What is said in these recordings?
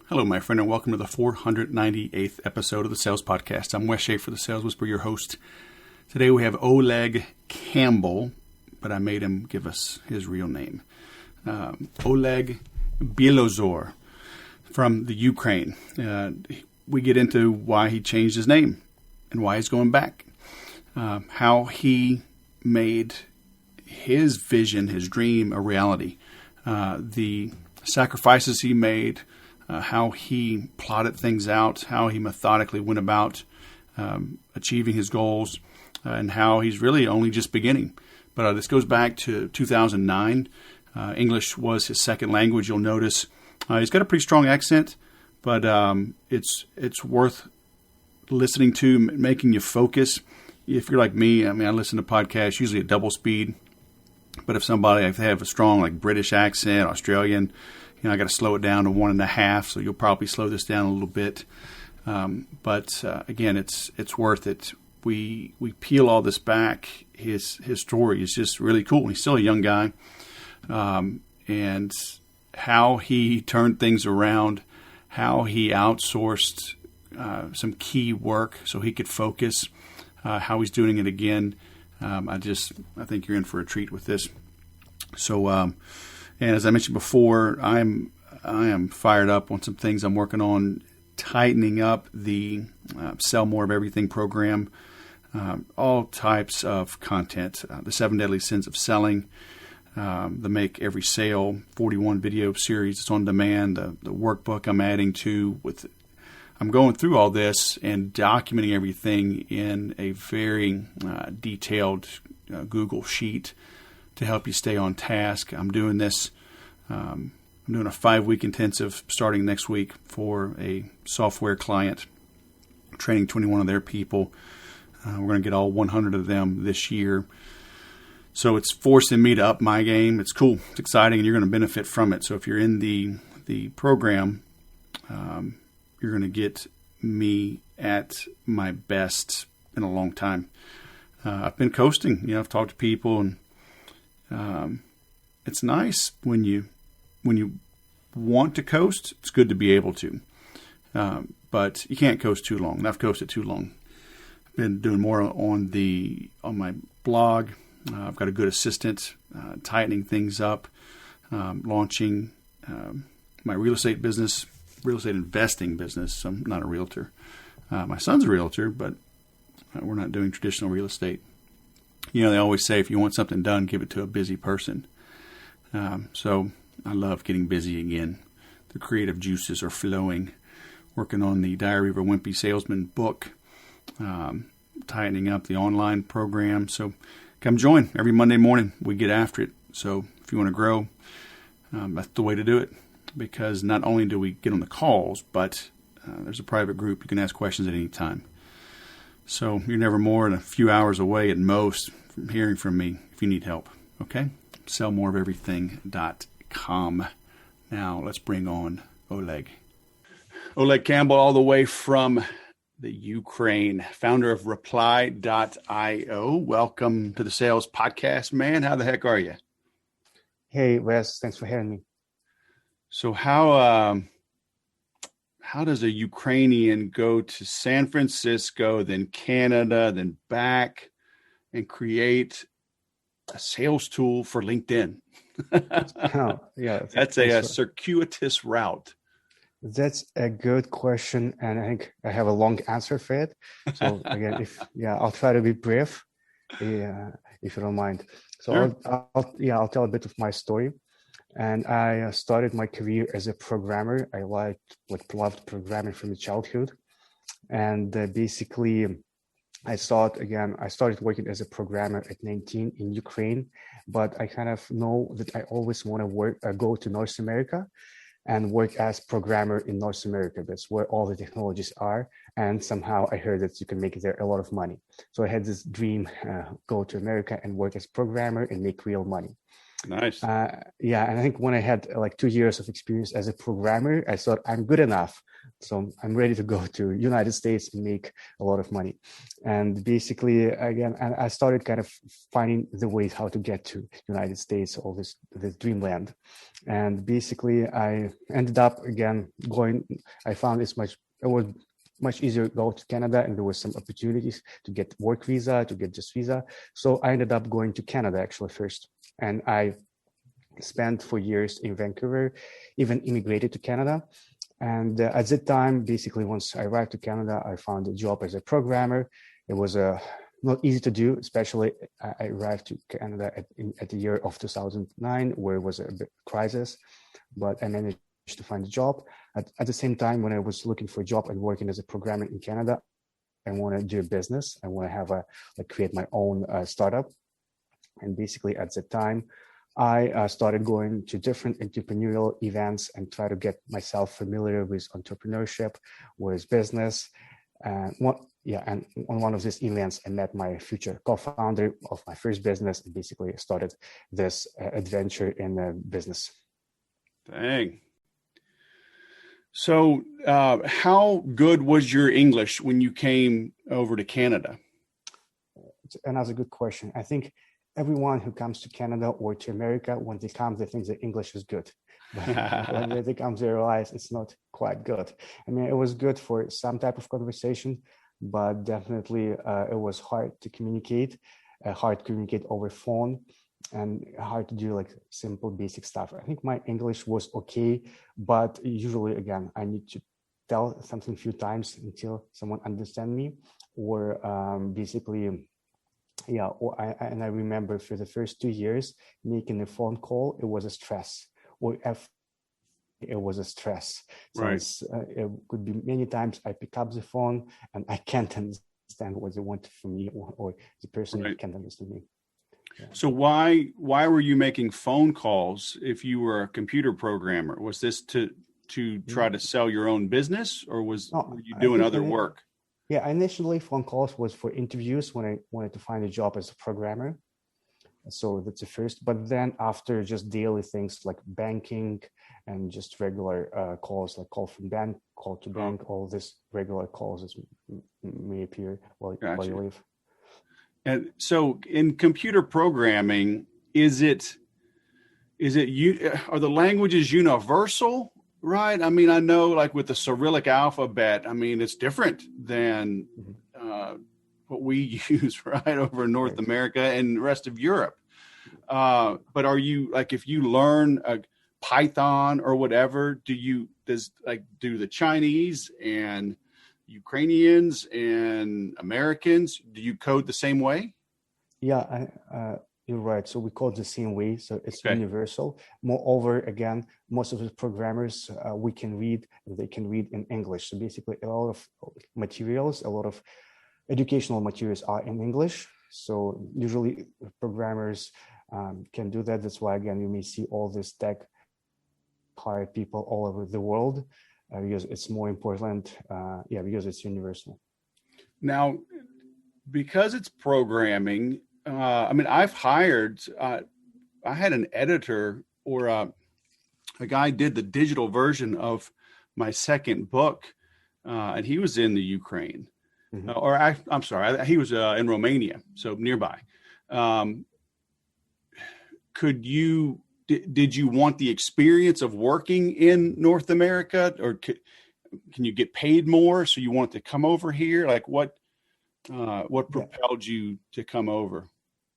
Hello, my friend, and welcome to the 498th episode of the Sales Podcast. I'm Wes Schaefer, the Sales Whisperer, your host. Today we have Oleg Campbell, but I made him give us his real name. Oleg Bilozor from the Ukraine. We get into why he changed his name and why he's going back. How he made his vision, his dream, a reality. The sacrifices he made, how he plotted things out, how he methodically went about achieving his goals, and how he's really only just beginning. But this goes back to 2009. English was his second language. You'll notice he's got a pretty strong accent, but it's worth listening to, making you focus. If you're like me, I listen to podcasts usually at double speed. But if they have a strong British accent, Australian, I got to slow it down to 1.5, so you'll probably slow this down a little bit. But again, it's worth it. We peel all this back. His story is just really cool. He's still a young guy, and how he turned things around, how he outsourced some key work so he could focus, how he's doing it again. I think you're in for a treat with this. So. And as I mentioned before, I am fired up on some things I'm working on, tightening up the Sell More of Everything program, all types of content, the 7 Deadly Sins of Selling, the Make Every Sale 41 video series. It's on demand, the workbook I'm adding to. I'm going through all this and documenting everything in a very detailed Google sheet to help you stay on task. I'm doing this. I'm doing a 5-week intensive starting next week for a software client, training 21 of their people. We're going to get all 100 of them this year. So it's forcing me to up my game. It's cool. It's exciting, and you're going to benefit from it. So if you're in the program, you're going to get me at my best in a long time. I've been coasting. I've talked to people, and it's nice when you want to coast. It's good to be able to, but you can't coast too long. And I've coasted too long. I've been doing more on my blog. I've got a good assistant, tightening things up, launching my real estate investing business. I'm not a realtor. My son's a realtor, but we're not doing traditional real estate. They always say if you want something done, give it to a busy person. So I love getting busy again. The creative juices are flowing. Working on the Diary of a Wimpy Salesman book, tightening up the online program. So come join. Every Monday morning we get after it. So if you want to grow, that's the way to do it. Because not only do we get on the calls, but there's a private group. You can ask questions at any time. So you're never more than a few hours away at most from hearing from me if you need help. Okay? sellmoreofeverything.com. Now let's bring on Oleg. Oleg Campbell, all the way from the Ukraine, founder of Reply.io. Welcome to the Sales Podcast, man. How the heck are you? Hey, Wes. Thanks for having me. So how does a Ukrainian go to San Francisco, then Canada, then back, and create a sales tool for LinkedIn? Oh, yeah, that's a circuitous route. That's a good question, and I think I have a long answer for it. So again, I'll try to be brief, if you don't mind. So sure. I'll tell a bit of my story. And I started my career as a programmer. I loved programming from the childhood. And basically, I started working as a programmer at 19 in Ukraine, but I kind of know that I always want to go to North America and work as programmer in North America. That's where all the technologies are. And somehow I heard that you can make there a lot of money. So I had this dream, go to America and work as programmer and make real money. Nice. And I think when I had 2 years of experience as a programmer, I thought I'm good enough So I'm ready to go to United States and make a lot of money. And basically, again, and I started kind of finding the ways how to get to United States, all this dreamland. And basically, I ended up again going. I found it was much easier to go to Canada, and there was some opportunities to get work visa, to get just visa. So I ended up going to Canada actually first, and I spent 4 years in Vancouver, even immigrated to Canada. And at that time, basically, once I arrived to Canada, I found a job as a programmer. It was not easy to do, especially I arrived to Canada at the year of 2009, where it was a bit crisis, but I managed to find a job. At the same time, when I was looking for a job and working as a programmer in Canada, I want to do a business. I want to have create my own startup. And basically, at that time, I started going to different entrepreneurial events and try to get myself familiar with entrepreneurship, with business. And on one of these events, I met my future co-founder of my first business and basically started this adventure in business. Dang. So how good was your English when you came over to Canada? Another good question. I think everyone who comes to Canada or to America, when they come, they think that English is good. But when they come, they realize it's not quite good. I mean, it was good for some type of conversation, but definitely it was hard to communicate over phone, and hard to do like simple basic stuff. I think my English was okay, but usually, again, I need to tell something a few times until someone understands me, or basically, yeah. And I remember for the first 2 years, making a phone call, it was a stress, or it was a stress. So right. It could be many times I pick up the phone and I can't understand what they want from me, or the person right. can't understand me. Yeah. So why were you making phone calls if you were a computer programmer? Was this to try to sell your own business, or were you doing other work? Yeah, initially phone calls was for interviews when I wanted to find a job as a programmer. So that's the first. But then after, just daily things like banking and just regular calls, like call from bank, call to bank, all this regular calls that may appear while you live. And so in computer programming, are the languages universal? Right. I mean, I know like with the Cyrillic alphabet, I mean, it's different than what we use right over in North America and the rest of Europe. But are you like, if you learn Python or whatever, do the Chinese and Ukrainians and Americans, do you code the same way? Yeah, you're right. So we code the same way. So it's universal. Moreover, again, most of the programmers they can read in English. So basically, a lot of materials, a lot of educational materials are in English. So usually programmers can do that. That's why, again, you may see all this tech hired people all over the world because it's more important. Because it's universal. Now, because it's programming, I mean, I've hired, I had an editor or a guy did the digital version of my second book, and he was in the Ukraine. Mm-hmm. I'm sorry, he was in Romania, so nearby. Did you want the experience of working in North America, or can you get paid more? So you wanted to come over here? Like what propelled you to come over?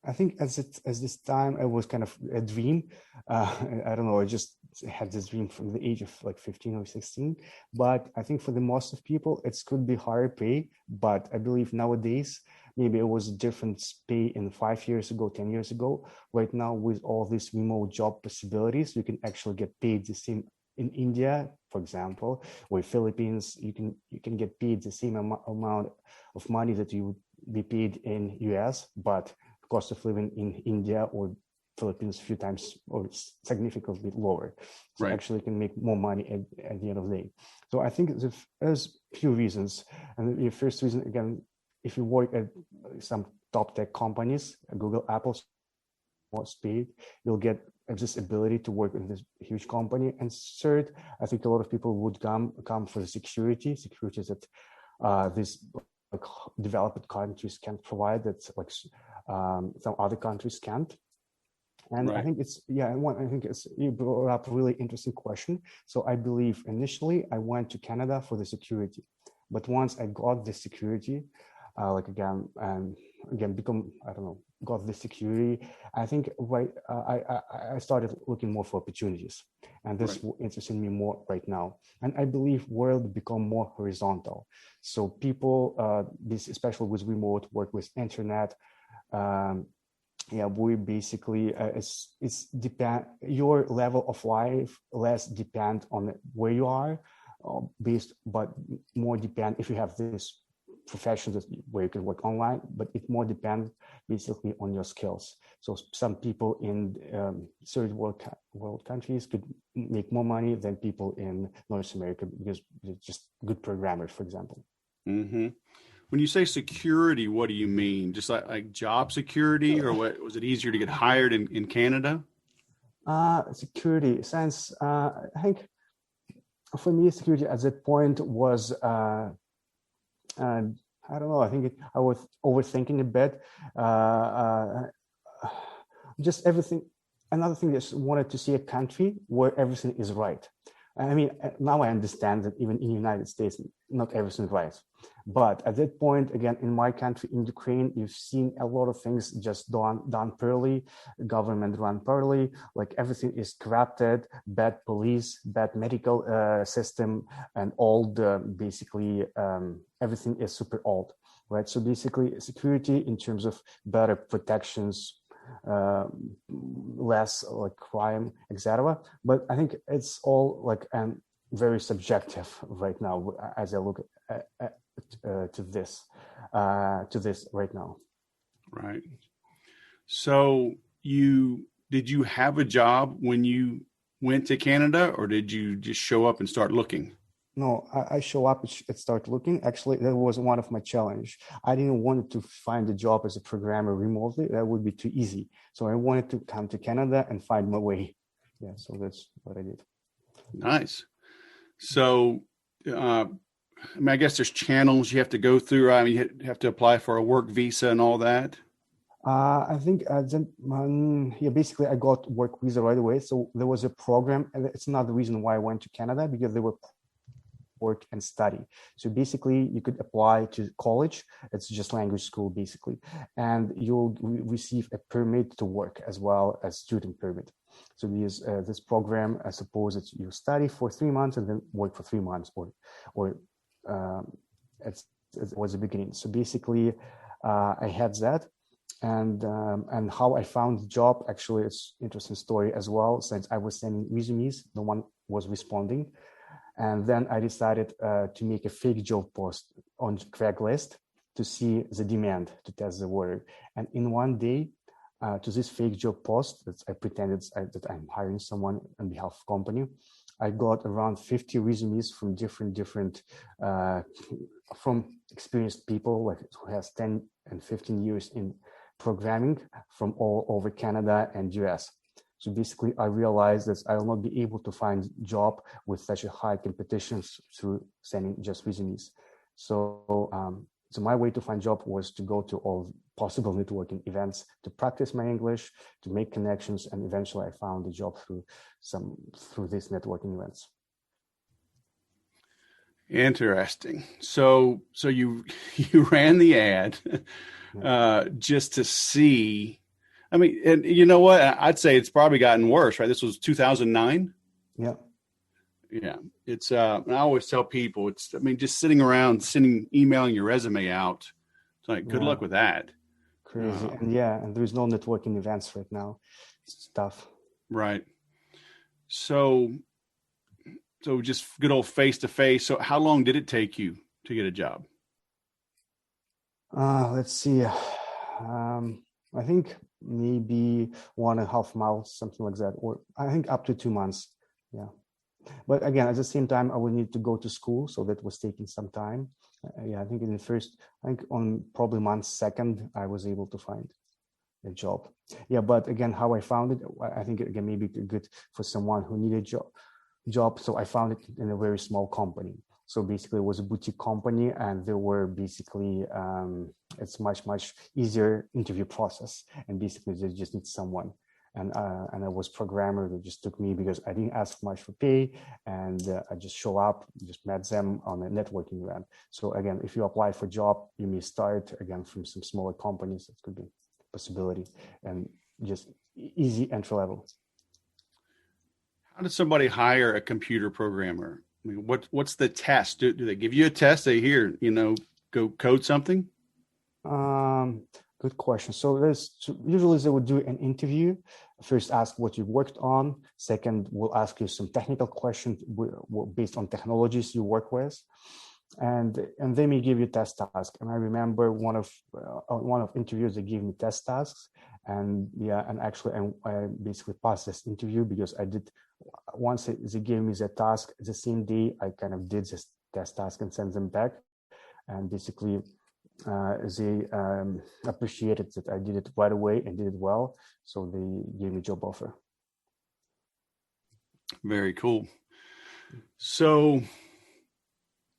I think as this time, it was kind of a dream. I don't know. I just had this dream from the age of like 15 or 16. But I think for the most of people, it could be higher pay. But I believe nowadays, maybe it was a different pay in 5 years ago, 10 years ago. Right now, with all these remote job possibilities, you can actually get paid the same in India, for example, or Philippines. You can get paid the same amount of money that you would be paid in US, but cost of living in India or Philippines a few times or significantly lower. So actually you can make more money at the end of the day. So I think there's a few reasons. And the first reason, again, if you work at some top tech companies, Google, Apple, more speed. You'll get this ability to work in this huge company. And third, I think a lot of people would come for the security that these like developed countries can provide, that like some other countries can't. And Right. I think you brought up a really interesting question. So I believe initially I went to Canada for the security, but once I got the security, become, I don't know, got the security, I think I started looking more for opportunities, and this Right. interests me more right now. And I believe world become more horizontal. So people, this especially with remote work, with internet. We basically it's depend your level of life less depend on where you are, but more depend if you have this profession where you can work online, but it more depends basically on your skills. So some people in third world countries could make more money than people in North America because they're just good programmers, for example. Mm-hmm. When you say security, what do you mean? Just like job security, or what? Was it easier to get hired in Canada? Security sense, I think for me security at that point was I don't know. I think I was overthinking a bit. Just everything. Another thing is wanted to see a country where everything is right. I mean, now I understand that even in the United States, not everything is right. But at that point, again, in my country, in Ukraine, you've seen a lot of things just done poorly, government run poorly, like everything is corrupted, bad police, bad medical system, and old, basically, everything is super old, right? So basically, security in terms of better protections, less like crime, etc. But I think it's all like very subjective right now as I look to this right now. Right. So did you have a job when you went to Canada, or did you just show up and start looking? No, I show up and start looking. Actually, that was one of my challenge. I didn't want to find a job as a programmer remotely. That would be too easy. So I wanted to come to Canada and find my way. Yeah, so that's what I did. Nice. So, I guess there's channels you have to go through. I mean, you have to apply for a work visa and all that. I think basically I got work visa right away. So there was a program, and it's not the reason why I went to Canada, because there were work and study. So basically you could apply to college. It's just language school basically. And you'll receive a permit to work as well as student permit. So this program, I suppose it's you study for 3 months and then work for 3 months or it was the beginning. So basically I had that. And how I found the job, actually, it's interesting story as well. Since I was sending resumes, no one was responding. And then I decided to make a fake job post on Craigslist to see the demand, to test the water. And in one day, to this fake job post that I pretended that I'm hiring someone on behalf of company, I got around 50 resumes from different from experienced people like who has 10 and 15 years in programming from all over Canada and US. So basically, I realized that I will not be able to find job with such a high competition through sending just resumes. So, so my way to find job was to go to all possible networking events to practice my English, to make connections, and eventually I found a job through these networking events. Interesting. So you you ran the ad just to see. I mean, and you know what? I'd say it's probably gotten worse, right? This was 2009. Yeah. Yeah. It's and I always tell people I mean, just sitting around emailing your resume out. It's like, good Yeah. luck with that. Crazy. And there's no networking events right now. It's tough. Right. So just good old face to face. So how long did it take you to get a job? Let's see. I think maybe 1.5 months, something like that, or I think up to 2 months. Yeah. But again, at the same time, I would need to go to school, so that was taking some time. I think on probably month second, I was able to find. a job. Yeah, but again, how I found it, I think again maybe good for someone who needed job. So I found it in a very small company. So basically, it was a boutique company, and there were basically it's much easier interview process, and basically they just need someone. And I was programmer. They just took me because I didn't ask much for pay, and I just show up, just met them on a networking event. So again, if you apply for job, you may start again from some smaller companies. That could be a possibility, and just easy entry level. How does somebody hire a computer programmer? I mean, what's the test? Do they give you a test? They hear, go code something? Um, Good question. So usually they would do an interview. First, ask what you worked on. Second, we'll ask you some technical questions based on technologies you work with, and they may give you test task. And I remember one of interviews they gave me test tasks, and actually I basically passed this interview because I did. Once they gave me the task the same day, I kind of did this test task and sent them back, and basically they appreciated that I did it right away and did it well, so they gave me a job offer. Very cool. So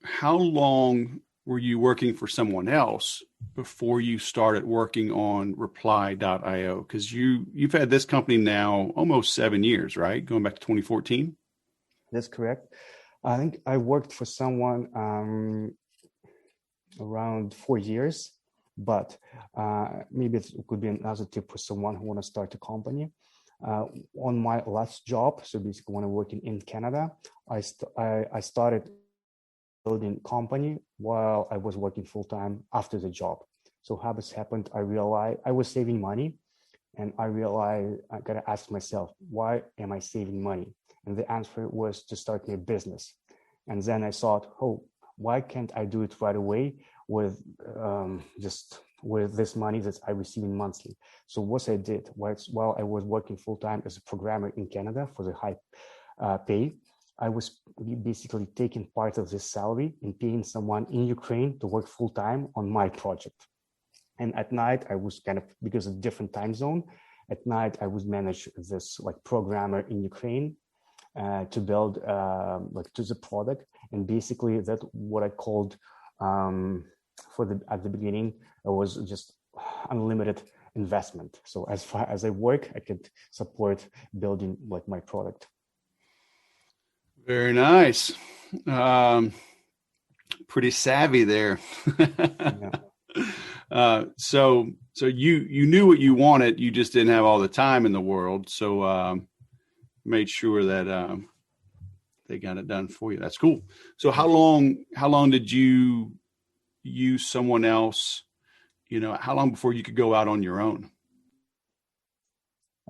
how long were you working for someone else before you started working on reply.io? Because you've had this company now almost 7 years, right? Going back to 2014? That's correct. I think I worked for someone around 4 years, but maybe it could be another tip for someone who want to start a company. On my last job, so basically when I'm working in Canada, I started building company while I was working full-time after the job. So how this happened, I realized I was saving money, and I realized I gotta ask myself, why am I saving money? And the answer was to start my business. And then I thought, oh, why can't I do it right away with just with this money that I receive monthly? So what I did while I was working full-time as a programmer in Canada for the high pay, I was basically taking part of this salary and paying someone in Ukraine to work full-time on my project. And at night, I was kind of, because of different time zone, at night I would manage this like programmer in Ukraine to build to the product. And basically that what I called at the beginning, it was just unlimited investment. So as far as I work, I could support building like my product. Very nice. Pretty savvy there. Yeah. So you knew what you wanted. You just didn't have all the time in the world. So made sure that they got it done for you. That's cool. So how long did you use someone else? How long before you could go out on your own?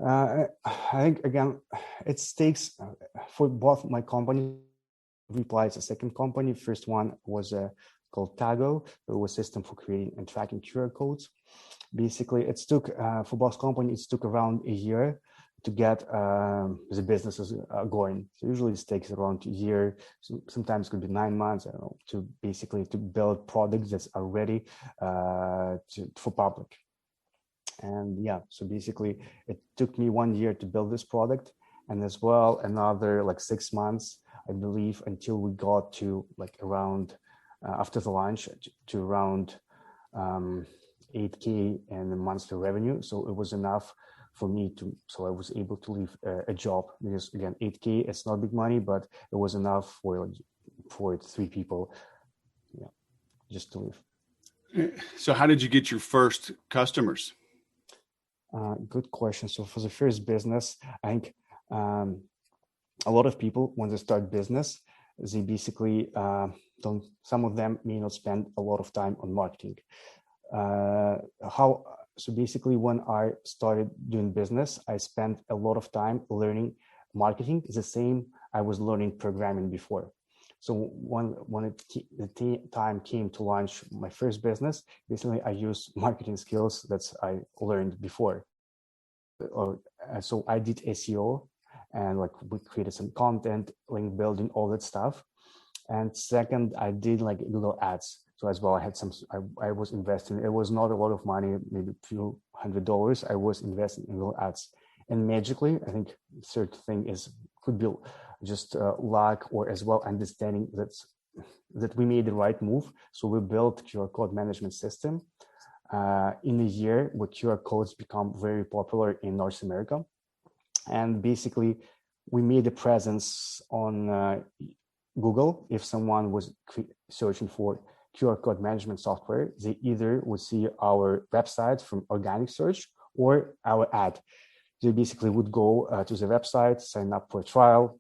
I think again, it takes for both my company. Reply is a second company. First one was called Tago. It was a system for creating and tracking QR codes. Basically, it took for both companies, it took around a year to get the businesses going. So usually it takes around a year. Sometimes it could be 9 months, I don't know, to build products that are ready for public. And yeah, so basically it took me 1 year to build this product, and as well another like 6 months, I believe, until we got to like around after the launch to around 8K in the monthly revenue. So it was enough for me so I was able to leave a job, because again, 8K, it's not big money, but it was enough for 3 people, just to live. So how did you get your first customers? Good question. So for the first business, I think a lot of people, when they start business, they basically some of them may not spend a lot of time on marketing. So basically, when I started doing business, I spent a lot of time learning marketing. It's the same I was learning programming before. So when the time came to launch my first business, basically I used marketing skills that I learned before. So I did SEO, and like we created some content, link building, all that stuff. And second, I did like Google Ads. So as well, I had I was investing. It was not a lot of money, maybe a few $100s. I was investing in Google Ads, and magically, I think third thing could be just luck, or as well understanding that we made the right move. So we built QR code management system. In a year where QR codes become very popular in North America. And basically, we made a presence on Google. If someone was searching for QR code management software, they either would see our website from organic search or our ad. They basically would go to the website, sign up for a trial,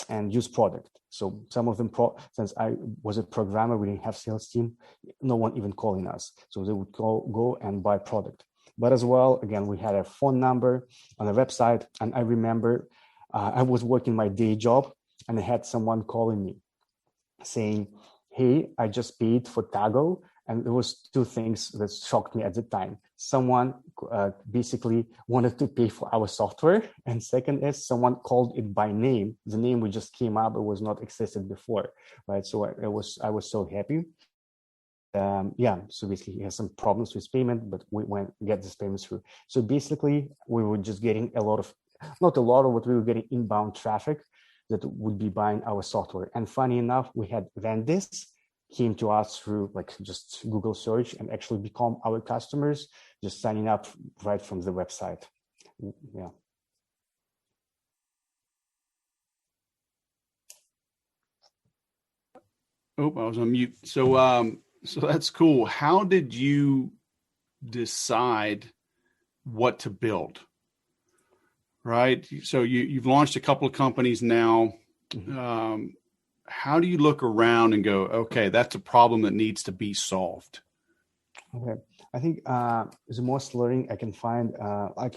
and use product. So some of them, since I was a programmer, we didn't have sales team, no one even calling us. So they would go and buy product. But as well, again, we had a phone number on the website. And I remember I was working my day job and I had someone calling me saying, hey, I just paid for Tago. And there was two things that shocked me at the time. Someone basically wanted to pay for our software. And second is someone called it by name. The name we just came up, it was not existed before, right? So I was so happy. So basically he has some problems with payment, but we went get this payment through. So basically we were just getting not a lot of what we were getting inbound traffic that would be buying our software. And funny enough, we had vendors came to us through like just Google search and actually become our customers, just signing up right from the website. Yeah. Oh, I was on mute. So that's cool. How did you decide what to build? Right. So you've launched a couple of companies now. Mm-hmm. How do you look around and go, okay, that's a problem that needs to be solved? Okay. I think the most learning I can find, I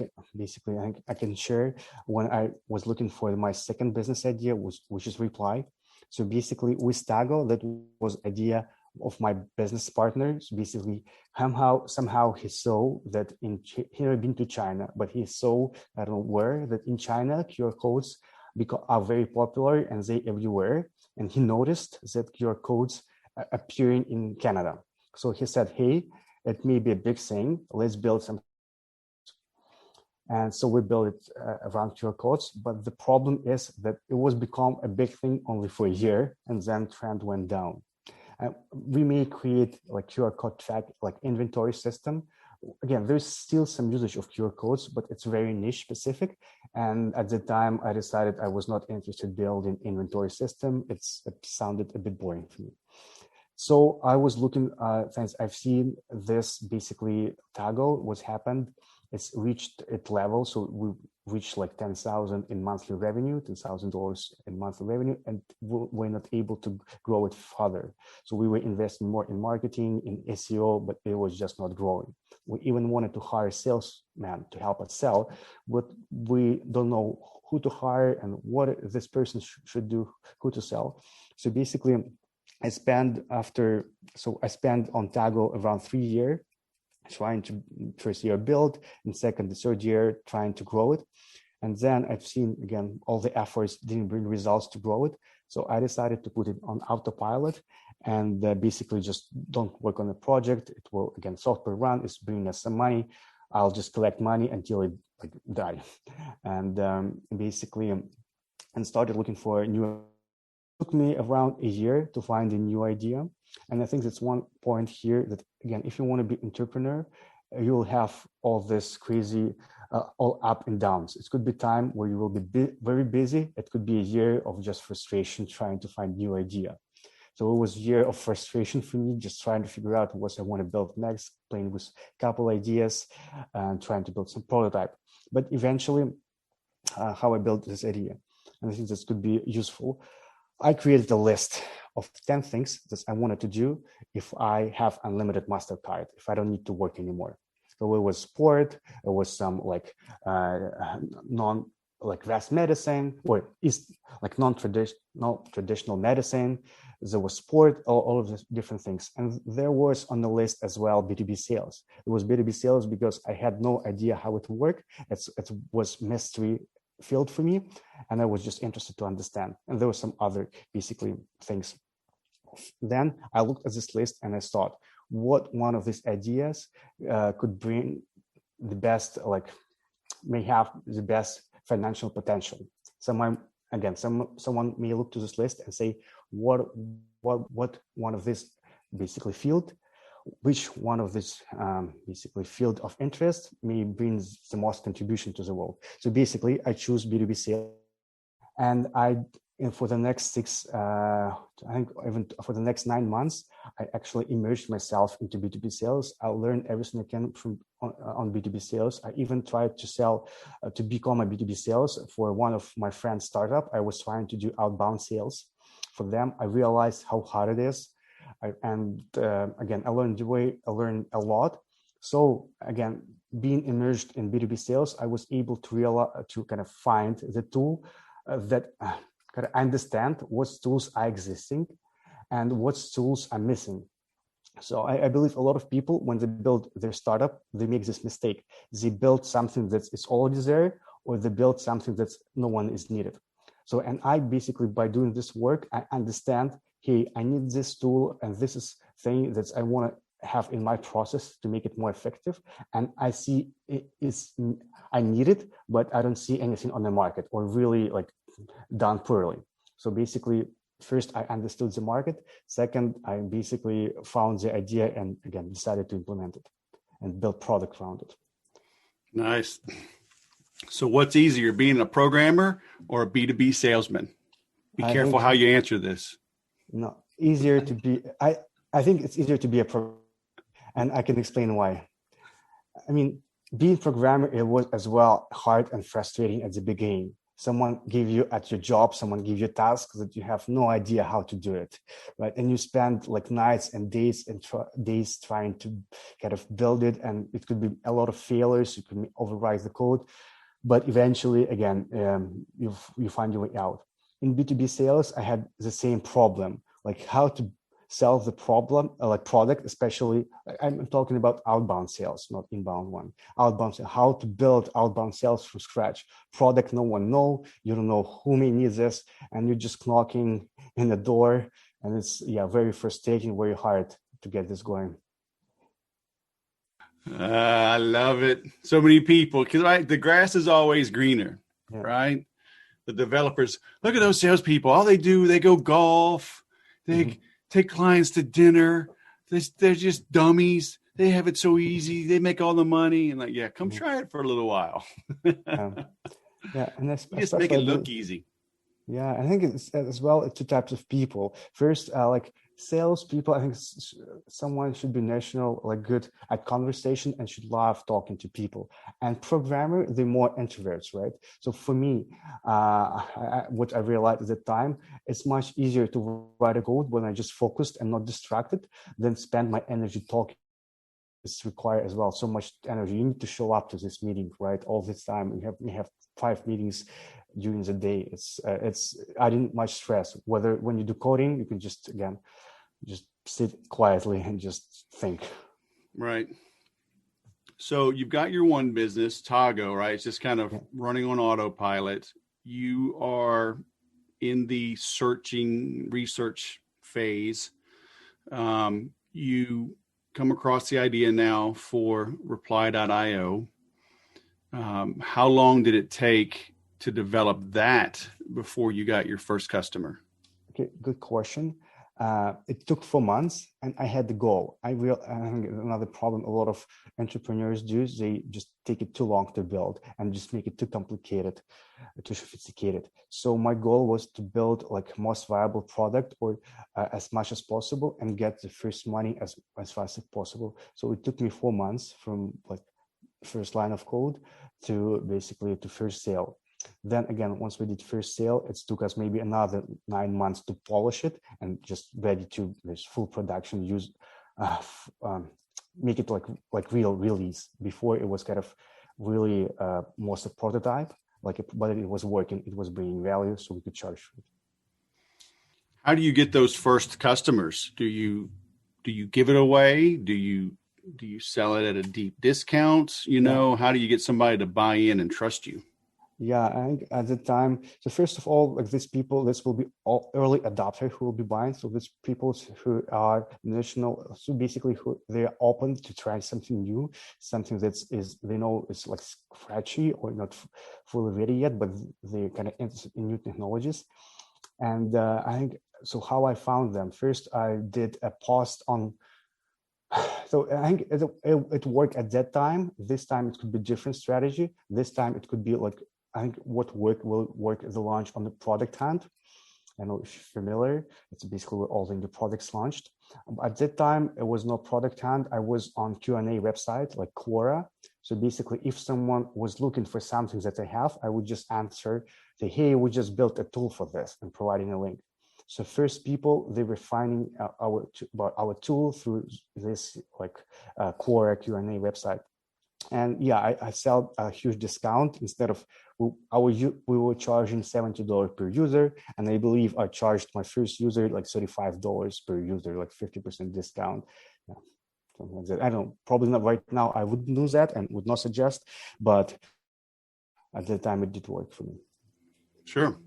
can share when I was looking for my second business idea, which is Reply. So basically with Tago, that was idea of my business partner. So basically somehow he saw that he had been to China, but he saw, I don't know where, that in China, QR codes are very popular and they everywhere. And he noticed that QR codes are appearing in Canada. So he said, hey, it may be a big thing. Let's build some. And so we built it around QR codes. But the problem is that it was become a big thing only for a year, and then trend went down. We may create like QR code track, like inventory system. Again, there's still some usage of QR codes, but it's very niche specific. And at the time, I decided I was not interested in building inventory system. It sounded a bit boring for me. So I was looking, since I've seen this basically Tago, what's happened, it's reached its level. So we reached like 10,000 in monthly revenue, $10,000 in monthly revenue, and we're not able to grow it further. So we were investing more in marketing, in SEO, but it was just not growing. We even wanted to hire salesman to help us sell, but we don't know who to hire and what this person should do, who to sell. So basically, I spent on Tago around 3 years, trying to first year build, and second, the third year trying to grow it. And then I've seen, again, all the efforts didn't bring results to grow it. So I decided to put it on autopilot and basically just don't work on the project. It will, again, software run, it's bringing us some money. I'll just collect money until it like die. And basically, and started looking for a new. It took me around a year to find a new idea. And I think that's one point here that, again, if you want to be an entrepreneur, you'll have all this crazy, all up and downs. It could be time where you will be very busy. It could be a year of just frustration trying to find new idea. So it was a year of frustration for me, just trying to figure out what I want to build next, playing with a couple ideas and trying to build some prototype. But eventually, how I built this idea, and I think this could be useful. I created a list of 10 things that I wanted to do if I have unlimited MasterCard, if I don't need to work anymore. So it was sport, it was some like vast medicine, or is like non-traditional medicine. There was sport, all of these different things. And there was on the list as well B2B sales. It was B2B sales because I had no idea how it worked. It was mystery field for me, and I was just interested to understand. And there were some other basically things then I looked at this list and I thought, what one of these ideas could bring the best, like may have the best financial potential. Someone may look to this list and say, what one of this basically field, which one of this basically field of interest may brings the most contribution to the world. So basically, I choose B2B sales, and for the next I think even for the next 9 months, I actually immersed myself into B2B sales. I learned everything I can on B2B sales. I even tried to sell, to become a B2B sales for one of my friends' startup. I was trying to do outbound sales for them. I realized how hard it is. Again, I learned a lot. So again, being immersed in B2B sales, I was able to kind of find the tool that kind of understand what tools are existing and what tools are missing. So I believe a lot of people, when they build their startup, they make this mistake. They build something that is already there, or they build something that no one is needed. So, and I basically, by doing this work, I understand, hey, I need this tool, and this is thing that I want to have in my process to make it more effective. And I see I need it, but I don't see anything on the market or really like done poorly. So basically, first I understood the market. Second, I basically found the idea and again decided to implement it and build product around it. Nice. So what's easier, being a programmer or a B2B salesman? Be careful how you answer this. No, easier to be. I think it's easier to be a programmer, and I can explain why. I mean, being a programmer, it was as well hard and frustrating at the beginning. Someone gave you at your job, someone gave you tasks that you have no idea how to do it, right? And you spend like nights and days and days trying to kind of build it, and it could be a lot of failures. You could overwrite the code, but eventually, again, you find your way out. In B2B sales, I had the same problem, like how to solve the problem, like product, especially, I'm talking about outbound sales, not inbound one. Outbound, how to build outbound sales from scratch. Product, no one know, you don't know who may need this, and you're just knocking in the door, and it's very frustrating, very hard to get this going. I love it. So many people, because the grass is always greener, right? The developers, look at those salespeople. All they do, they go golf, they take clients to dinner. They're just dummies. They have it so easy. They make all the money. And like, come try it for a little while. And that's just make it look easy. Yeah, I think it's as well two types of people. First, like salespeople, I think someone should be good at conversation and should love talking to people. And programmer, they're more introverts, right? So for me, what I realized at the time, it's much easier to write a code when I just focused and not distracted than spend my energy talking. It's required as well so much energy. You need to show up to this meeting, right? All this time. We have 5 meetings during the day. It's adding much stress. Whether when you do coding, you can just sit quietly and just think. Right. So you've got your one business, Tago, right? It's just kind of running on autopilot. You are in the research phase. You come across the idea now for reply.io. How long did it take to develop that before you got your first customer? Okay, good question. It took 4 months, and I had the goal. I think another problem a lot of entrepreneurs do is they just take it too long to build and just make it too complicated, too sophisticated. So my goal was to build like most viable product or as much as possible and get the first money as fast as possible. So it took me 4 months from like first line of code to basically to first sale. Then again, once we did first sale, it took us maybe another 9 months to polish it and just ready to this full production use, make it like real release. Before it was kind of really most a prototype, but it was working, it was bringing value, so we could charge for it. How do you get those first customers? Do you give it away? Do you sell it at a deep discount? How do you get somebody to buy in and trust you? Yeah, I think at the time, so first of all, like these people, this will be all early adopter who will be buying. So these people who are national, so basically who they are open to try something new, something that's is they know is like scratchy or not fully ready yet, but they're kind of interested in new technologies. And I think so. How I found them? First, I did a post on. So I think it worked at that time. This time it could be different strategy. This time it could be like I think what will work as a launch on the product hand. I know if you're familiar, it's basically where all the new products launched. At that time, it was no product hand. I was on Q&A website like Quora. So basically, if someone was looking for something that I have, I would just answer, say, hey, we just built a tool for this and providing a link. So first people, they were finding our tool through this like Quora Q&A website. And yeah, I sell a huge discount. Instead of we were charging $70 per user, and I believe I charged my first user like $35 per user, like 50% discount. Yeah, something like that. I don't know, probably not right now. I wouldn't do that and would not suggest, but at the time it did work for me. Sure.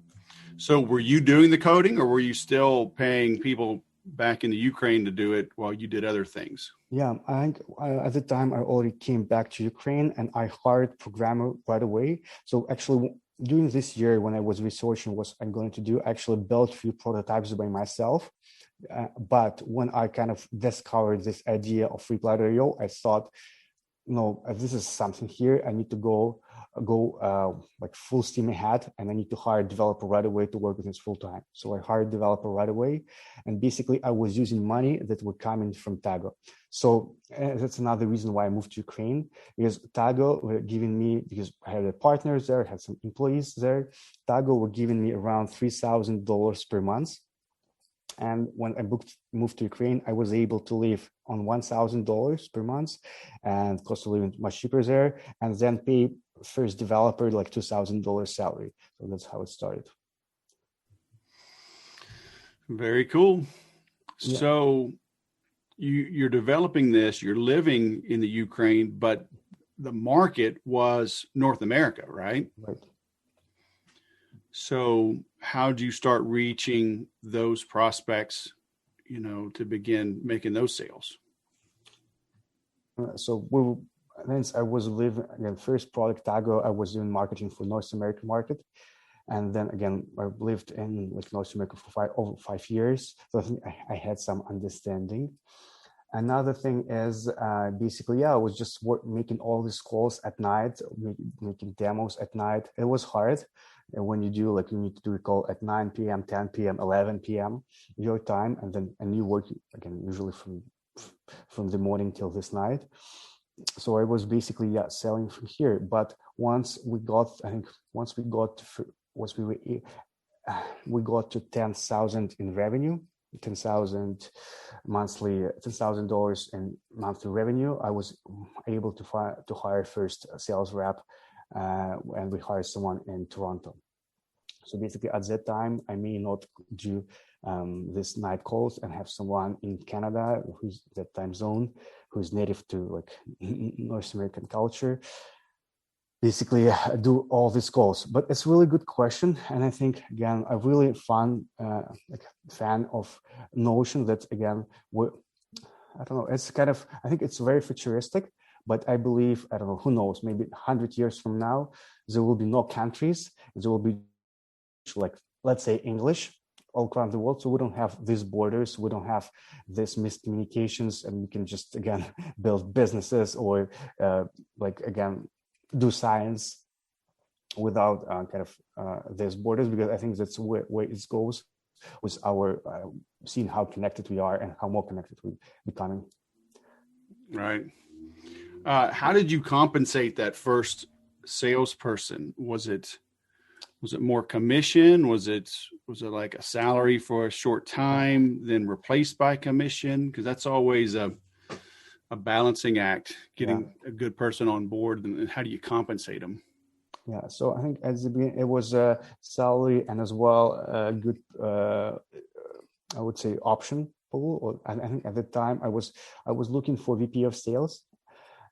So were you doing the coding, or were you still paying people back in the Ukraine to do it while you did other things? Yeah, I think at the time I already came back to Ukraine and I hired programmer right away. So actually during this year when I was researching what I'm going to do, I actually built a few prototypes by myself. But when I kind of discovered this idea of Reply.io, I thought, no, if this is something here, I need to go like full steam ahead, and I need to hire a developer right away to work with this full time. So I hired a developer right away, and basically I was using money that were coming from Tago. So that's another reason why I moved to Ukraine, because Tago were giving me, because I had partners there, had some employees there, Tago were giving me around $3,000 per month. And when I moved to Ukraine, I was able to live on $1,000 per month, and cost of living much cheaper there, and then pay first developer like $2,000 salary. So that's how it started. Very cool. Yeah. So you're developing this, you're living in the Ukraine, but the market was North America, right? Right. So how do you start reaching those prospects, to begin making those sales? So since I was living again, first product Tago, I was doing marketing for North American market. And then again, I lived in like North America for over 5 years. So I think I had some understanding. Another thing is basically, I was just making all these calls at night, making demos at night. It was hard. And when you need to do a call at 9 p.m., 10 p.m., 11 p.m. your time, and you work again, usually from the morning till this night. So I was basically selling from here. But once we got to 10,000 in revenue, $10,000 in monthly revenue, I was able to hire first a sales rep, and we hired someone in Toronto. So basically at that time, I may not do this night calls and have someone in Canada who's that time zone, who's native to like North American culture, basically do all these calls. But it's a really good question, and I think again a really fan of Notion that again I don't know, it's kind of, I think it's very futuristic, but I believe, I don't know, who knows, maybe 100 years from now there will be no countries, there will be like, let's say, English all around the world. So we don't have these borders, we don't have these miscommunications, and we can just again build businesses or do science without these borders, because I think that's where it goes with our seeing how connected we are and how more connected we're becoming. Right. How did you compensate that first salesperson? Was it more commission? Was it like a salary for a short time, then replaced by commission? Because that's always a balancing act, getting a good person on board. And how do you compensate them? Yeah, so I think at the beginning it was a salary and as well a good, I would say, option pool. Or I think at the time I was looking for VP of sales,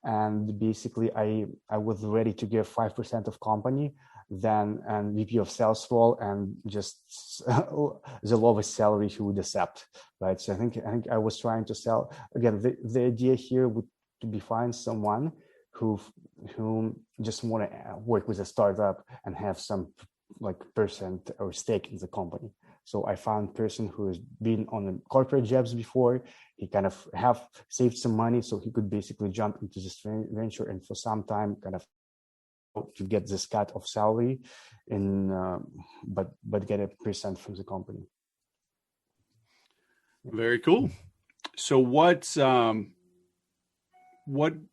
and basically I was ready to give 5% of company than an VP of sales role and just the lowest salary he would accept, right? So I think I was trying to sell again. The idea here would to be find someone who just want to work with a startup and have some like percent or stake in the company. So I found a person who has been on the corporate jobs before. He kind of have saved some money, so he could basically jump into this venture and for some time kind of to get this cut of salary in but get a percent from the company. Very cool. So what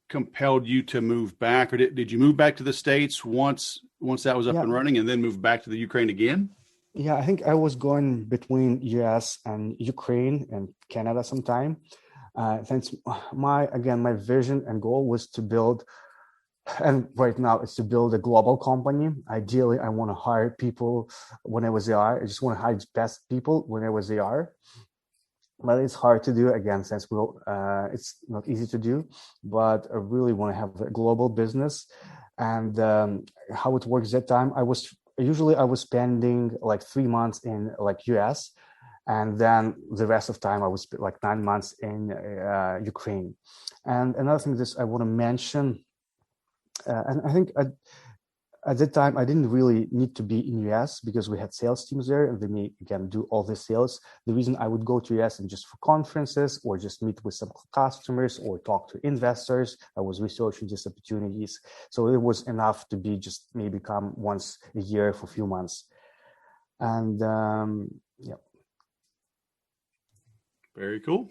compelled you to move back, or did you move back to the States once that was up and running and then move back to the Ukraine again? Yeah, I think I was going between US and Ukraine and Canada sometime. Since my vision and goal was to build, and right now it's to build a global company. Ideally, I want to hire people whenever they are. I just want to hire the best people whenever they are. But it's hard to do again, since it's not easy to do. But I really want to have a global business. And how it works that time, I was spending like 3 months in like US, and then the rest of time I was like 9 months in Ukraine. And another thing that I want to mention, and I think at that time I didn't really need to be in US because we had sales teams there and they again do all the sales. The reason I would go to US and just for conferences or just meet with some customers or talk to investors, I was researching these opportunities. So it was enough to be just maybe come once a year for a few months. And yeah. Very cool.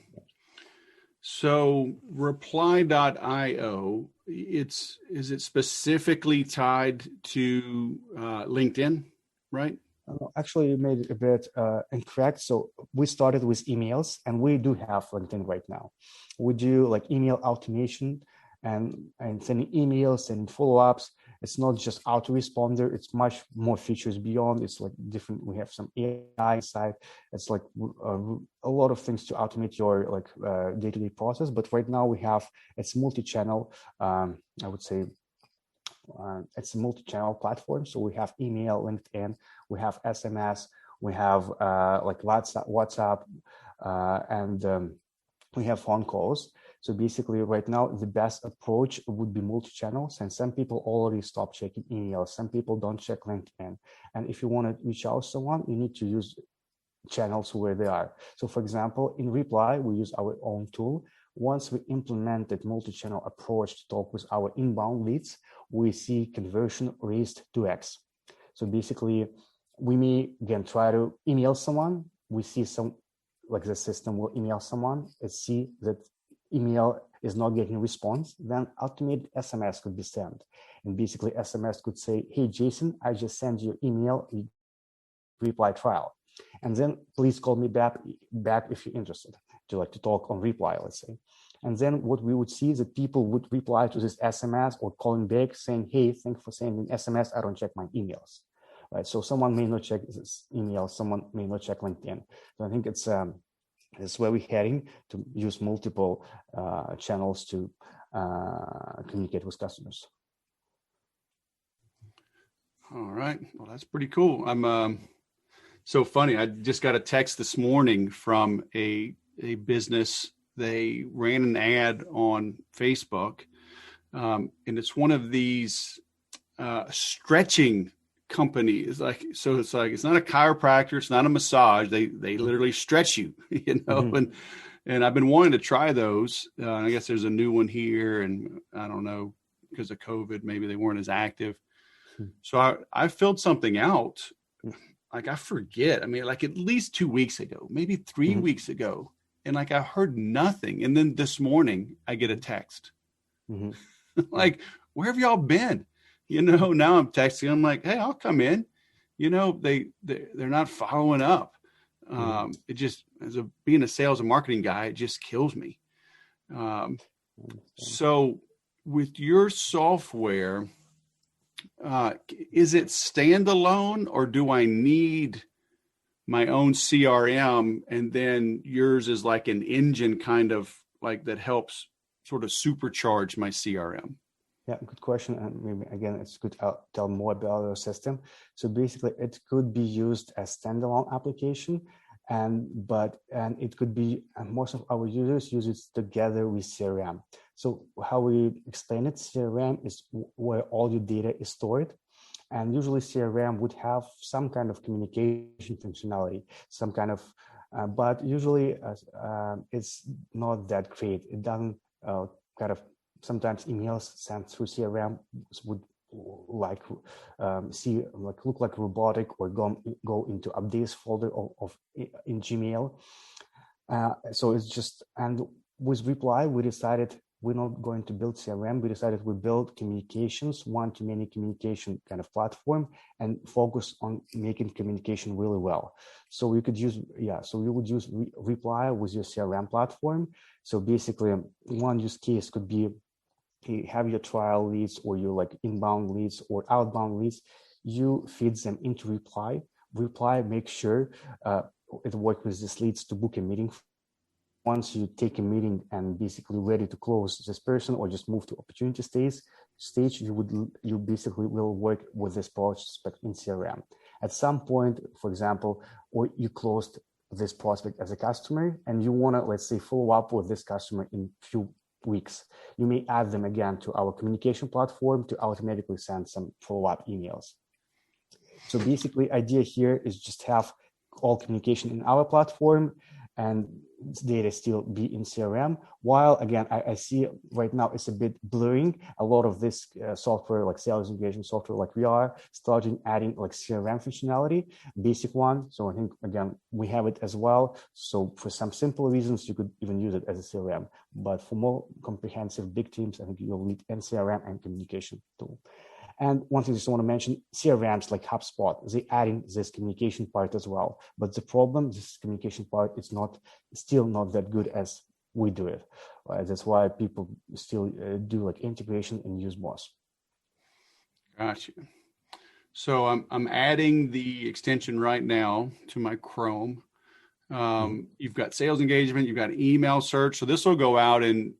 So reply.io, is it specifically tied to LinkedIn, right? Actually, you made it a bit incorrect. So we started with emails, and we do have LinkedIn right now. We do like email automation and sending emails and follow-ups. It's not just autoresponder. It's much more features beyond. It's like different. We have some AI side. It's like a lot of things to automate your like day-to-day process. But right now it's multi-channel. I would say it's a multi-channel platform. So we have email, LinkedIn, we have SMS, we have like WhatsApp, and we have phone calls. So basically right now, the best approach would be multi-channel, since some people already stop checking emails. Some people don't check LinkedIn. And if you want to reach out to someone, you need to use channels where they are. So for example, in Reply, we use our own tool. Once we implemented multi-channel approach to talk with our inbound leads, we see conversion raised 2x. So basically, we may again try to email someone. We see some, like the system will email someone and see that email is not getting response, then automated SMS could be sent. And basically SMS could say, hey, Jason, I just sent you email, Reply trial. And then please call me back if you're interested to talk on Reply, let's say. And then what we would see is that people would reply to this SMS or calling back saying, hey, thanks for sending SMS. I don't check my emails, right? So someone may not check this email. Someone may not check LinkedIn. So I think it's where we're heading, to use multiple channels to communicate with customers. All right. Well, that's pretty cool. I'm so funny. I just got a text this morning from a business. They ran an ad on Facebook, and it's one of these stretching companies. It's not a chiropractor, it's not a massage. They literally stretch you, Mm-hmm. And I've been wanting to try those. I guess there's a new one here, and I don't know, because of COVID, maybe they weren't as active. So I filled something out. Like I forget. I mean, like at least 2 weeks ago, maybe 3 weeks ago. And like I heard nothing. And then this morning I get a text. Like, where have y'all been? Now I'm texting. I'm like, hey, I'll come in. They're not following up. It just, being a sales and marketing guy, it just kills me. So with your software, is it standalone, or do I need my own CRM, and then yours is like an engine kind of like that helps sort of supercharge my CRM? Yeah, good question. And maybe again, it's good to tell more about our system. So basically, it could be used as standalone application, and it could be, and most of our users use it together with CRM. So how we explain it, CRM is where all your data is stored. And usually CRM would have some kind of communication functionality, some kind of, but usually it's not that great. It doesn't kind of, sometimes emails sent through CRM would like look like robotic, or go into updates folder of in Gmail. So it's just, and with Reply, we decided we're not going to build CRM. We decided we build communications, one-to-many communication kind of platform, and focus on making communication really well. So we could use, so we would use Reply with your CRM platform. So basically, one use case could be, you have your trial leads, or your like inbound leads or outbound leads. You feed them into Reply. Reply makes sure it works with these leads to book a meeting. Once you take a meeting and basically ready to close this person or just move to opportunity stage, you basically will work with this prospect in CRM. At some point, for example, or you closed this prospect as a customer and you want to, let's say, follow up with this customer in a few weeks, you may add them again to our communication platform to automatically send some follow-up emails. So basically, idea here is just have all communication in our platform and data still be in CRM. While again, I see right now it's a bit blurring. A lot of this software, like sales engagement software, like we are starting adding like CRM functionality, basic one. So I think again, we have it as well. So for some simple reasons, you could even use it as a CRM. But for more comprehensive big teams, I think you'll need CRM and communication tool. And one thing I just want to mention, CRMs like HubSpot, they adding this communication part as well. But the problem, this communication part, it's still not that good as we do it. Right? That's why people still do like integration and use Boss. Gotcha. So I'm adding the extension right now to my Chrome. You've got sales engagement, you've got email search. So this will go out and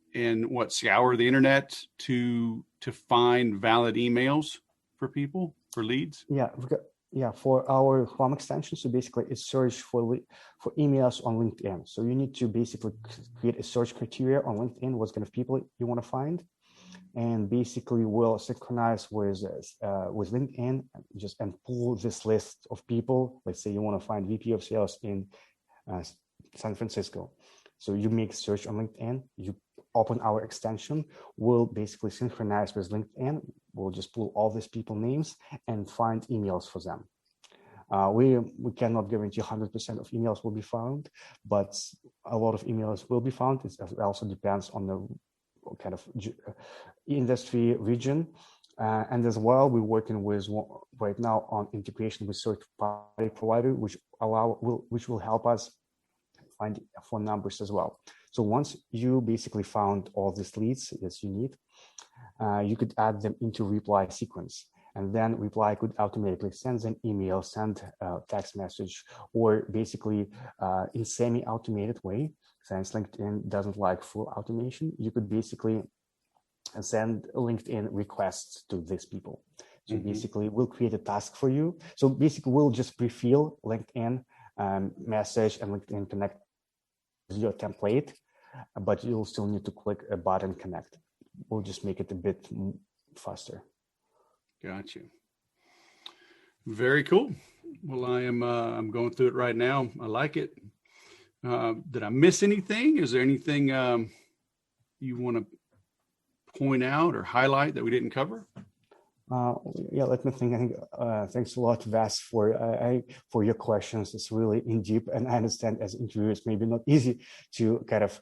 scour the internet to find valid emails for people, for leads? Yeah, for our Chrome extension. So basically it's search for emails on LinkedIn. So you need to basically create a search criteria on LinkedIn, what kind of people you want to find. And basically we'll synchronize with LinkedIn and pull this list of people. Let's say you want to find VP of sales in San Francisco. So you make search on LinkedIn, you open our extension, we'll basically synchronize with LinkedIn. We'll just pull all these people names and find emails for them. We cannot guarantee 100% of emails will be found, but a lot of emails will be found. It also depends on the kind of industry region. And as well, we're working with right now on integration with third-party provider, which will help us find phone numbers as well. So once you basically found all these leads that you need, you could add them into Reply sequence. And then Reply could automatically send an email, send a text message, or basically in semi-automated way, since LinkedIn doesn't like full automation, you could basically send LinkedIn requests to these people. So basically we'll create a task for you. So basically we'll just pre-fill LinkedIn message and LinkedIn connect your template, but you'll still need to click a button connect. We'll just make it a bit faster. Gotcha. Very cool. Well, I'm going through it right now. I like it. Did I miss anything? Is there anything you want to point out or highlight that we didn't cover? Let me think. I think thanks a lot, Vas, for your questions. It's really in deep, and I understand as interviewers, maybe not easy to kind of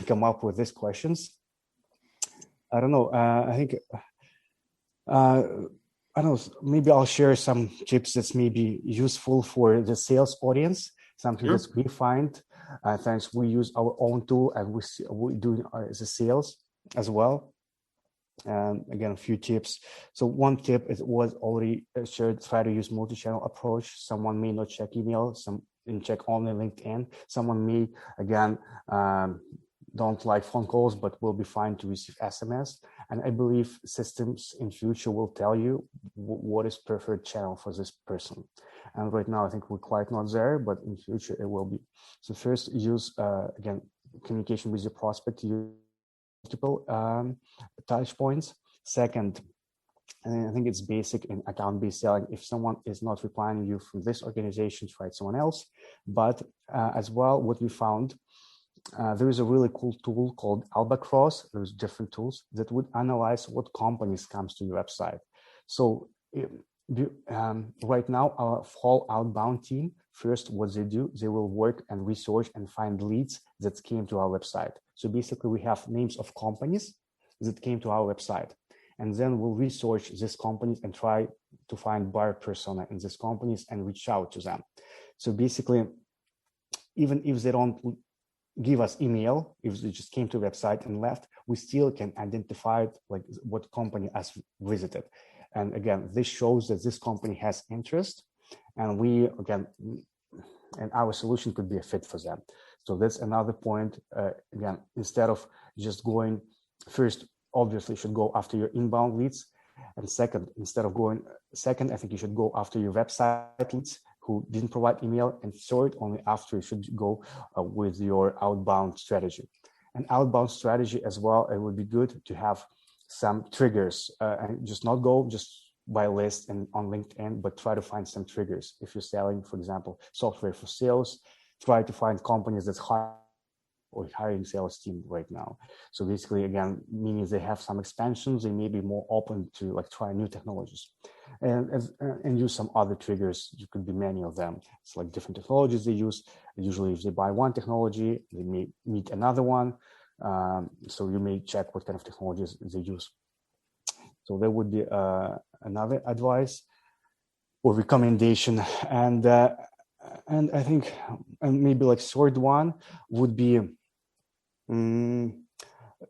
come up with these questions. I don't know. I think I don't know. Maybe I'll share some tips that's maybe useful for the sales audience. Something that we find. Thanks, we use our own tool and we do the sales as well. Again, a few tips. So one tip was already shared, try to use multi-channel approach. Someone may not check email, check only LinkedIn. Someone may, again, don't like phone calls, but will be fine to receive SMS. And I believe systems in future will tell you what is preferred channel for this person. And right now, I think we're quite not there, but in future it will be. So first, use, again, communication with your prospect, use multiple touch points. Second, and I think it's basic in account-based selling. If someone is not replying to you from this organization, try someone else. But as well, what we found, there is a really cool tool called Albatross. There's different tools that would analyze what companies comes to your website. So right now, our whole outbound team, first what they do, they will work and research and find leads that came to our website. So basically we have names of companies that came to our website. And then we'll research these companies and try to find buyer persona in these companies and reach out to them. So basically, even if they don't give us email, if they just came to the website and left, we still can identify like what company has visited. And again, this shows that this company has interest, and we, again, and our solution could be a fit for them. So that's another point. Again, instead of just going first, obviously you should go after your inbound leads. And second, I think you should go after your website leads who didn't provide email. And third, only after you should go with your outbound strategy. And outbound strategy as well, it would be good to have some triggers and just not go just by list and on LinkedIn, but try to find some triggers. If you're selling, for example, software for sales, try to find companies that's hiring sales team right now. So basically, again, meaning they have some expansions, they may be more open to like try new technologies and use some other triggers. You could be many of them. It's like different technologies they use. Usually if they buy one technology, they may meet another one. So you may check what kind of technologies they use. So there would be another advice or recommendation. And I think, and maybe like third one would be,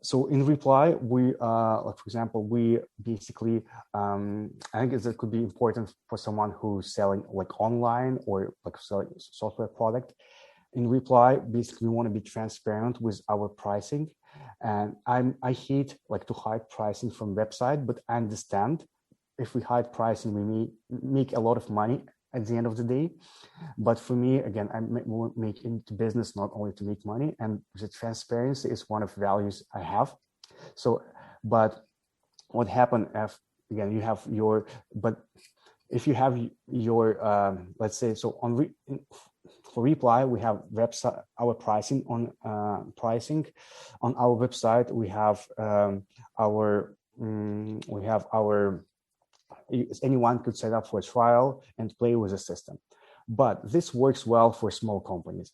so in reply, we, like for example, we basically, I think that could be important for someone who's selling like online or like selling software product. In reply, basically, we want to be transparent with our pricing. And I hate like to hide pricing from website, but I understand if we hide pricing, we may make a lot of money at the end of the day. But for me, again, I make into business not only to make money, and the transparency is one of the values I have. So, but what happened if, again, you have your, but if you have your, let's say, so for reply, we have website, our pricing on our website. We have anyone could set up for a trial and play with the system. But this works well for small companies.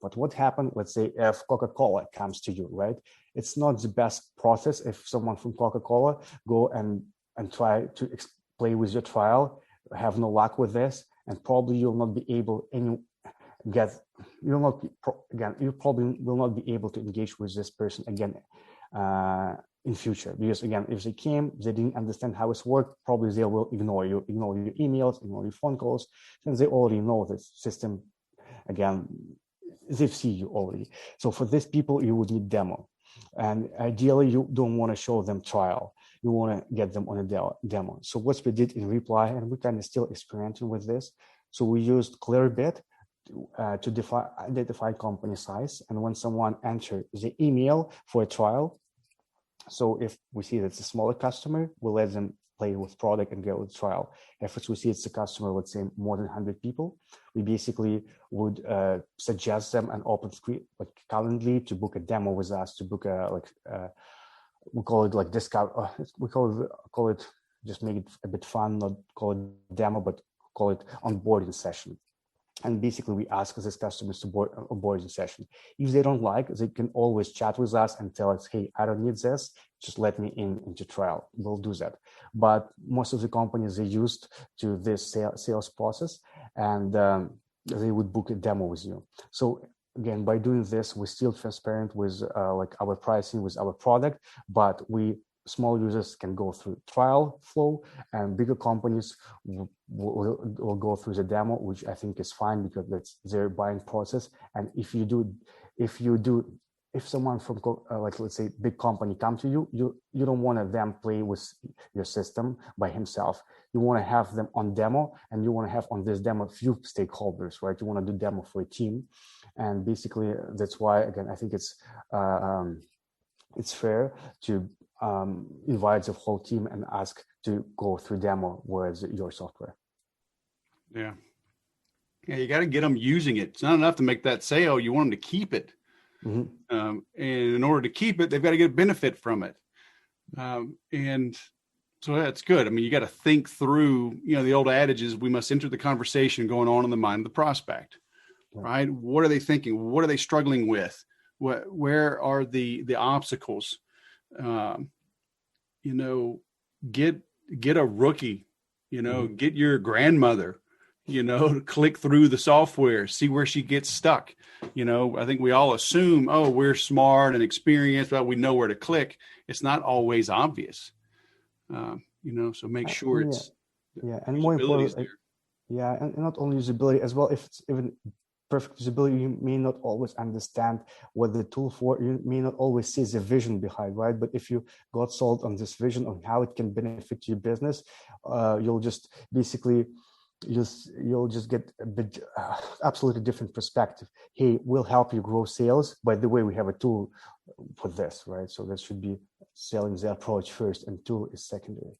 But what happened, let's say if Coca-Cola comes to you, right? It's not the best process if someone from Coca-Cola go and try to play with your trial, have no luck with this, and probably you'll not be able you probably will not be able to engage with this person again in future, because again, if they came, they didn't understand how it's worked, probably they will ignore your emails, ignore your phone calls, since they already know the system. Again, they see you already. So for these people, you would need demo, and ideally you don't want to show them trial. You want to get them on a demo. So what we did in reply, and we kind of still experimenting with this. So we used Clearbit to identify company size, and when someone enters the email for a trial, so if we see that it's a smaller customer, we'll let them play with product and go with trial. If we see it's a customer, let's say more than 100 people, we basically would suggest them an open screen, like Calendly, to book a demo with us, to book we call it like discount. We call it just make it a bit fun, not call it demo, but call it onboarding session. And basically, we ask these customers to board a onboarding session. If they don't like, they can always chat with us and tell us, hey, I don't need this. Just let me into trial. We'll do that. But most of the companies, they used to this sales process, and they would book a demo with you. So again, by doing this, we're still transparent with like our pricing, with our product, but small users can go through trial flow, and bigger companies will go through the demo, which I think is fine because that's their buying process. And if you do if someone from like, let's say, big company come to you, you don't want them play with your system by himself. You want to have them on demo, and you want to have on this demo few stakeholders, right? You want to do demo for a team, and basically that's why, again, I think it's fair to invite the whole team and ask to go through demo with your software. Yeah, you got to get them using it. It's not enough to make that sale. You want them to keep it. Mm-hmm. And in order to keep it, they've got to get a benefit from it. And so that's good. I mean, you got to think through, the old adage is we must enter the conversation going on in the mind of the prospect, right? What are they thinking? What are they struggling with? Where are the obstacles? Get a rookie, get your grandmother, to click through the software, see where she gets stuck. I think we all assume, we're smart and experienced, but we know where to click. It's not always obvious, so make sure it's, and more important, and not only usability as well. If it's even perfect usability, you may not always understand what the tool for, you may not always see the vision behind, right? But if you got sold on this vision on how it can benefit your business, you'll just basically you'll just get a bit absolutely different perspective. Hey, we'll help you grow sales. By the way, we have a tool for this, right? So that should be selling the approach first, and tool is secondary.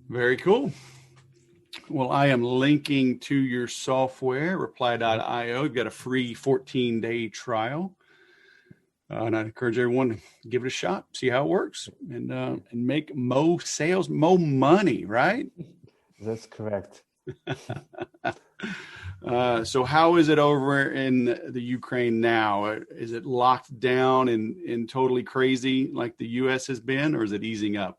Very cool. Well, I am linking to your software, reply.io. You've got a free 14-day trial. And I encourage everyone to give it a shot, see how it works, and make more sales, more money, right? That's correct. So how is it over in the Ukraine now? Is it locked down and totally crazy like the U.S. has been, or is it easing up?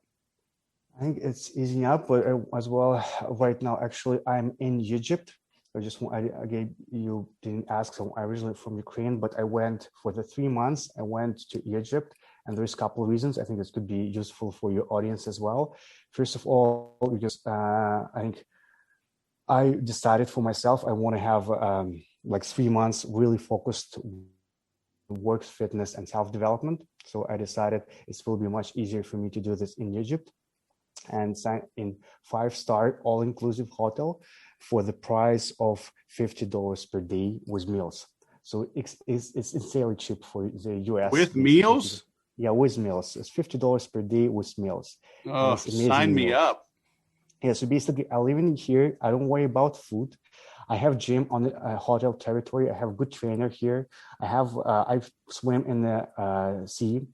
I think it's easing up, but as well, right now, actually, I'm in Egypt. Again, you didn't ask, so I'm originally from Ukraine, but I went for the 3 months. I went to Egypt, and there's a couple of reasons. I think this could be useful for your audience as well. First of all, because I think I decided for myself, I want to have like 3 months really focused work, fitness, and self-development. So I decided it will be much easier for me to do this in Egypt, and sign in 5-star all-inclusive hotel for the price of $50 per day with meals. So it's insanely cheap for the US. With meals? Yeah, with meals. It's $50 per day with meals. Oh, sign me up. Yeah, so basically I live in here. I don't worry about food. I have gym on the hotel territory. I have a good trainer here. I swim in the sea.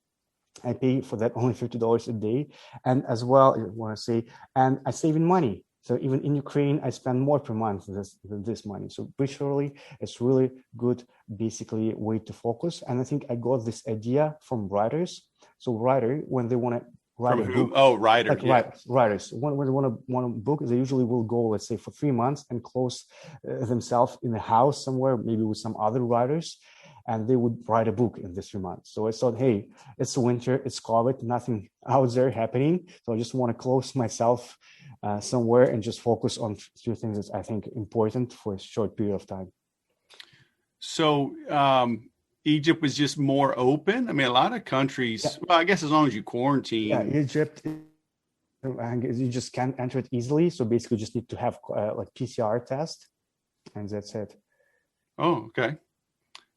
I pay for that only $50 a day. And as well, I want to say, and I save in money. So even in Ukraine, I spend more per month than this money. So visually, it's really good, basically, way to focus. And I think I got this idea from writers. So writer, when they want to write a book. Oh, writer. Like writers. When they want a book, they usually will go, let's say, for 3 months and close themselves in a house somewhere, maybe with some other writers, and they would write a book in this 3 months. So I thought, hey, it's winter, it's COVID, nothing out there happening. So I just want to close myself somewhere and just focus on few things that I think important for a short period of time. So Egypt was just more open. I mean, a lot of countries, well, I guess as long as you quarantine. Yeah, Egypt, you just can't enter it easily. So basically just need to have like PCR test, and that's it. Oh, okay.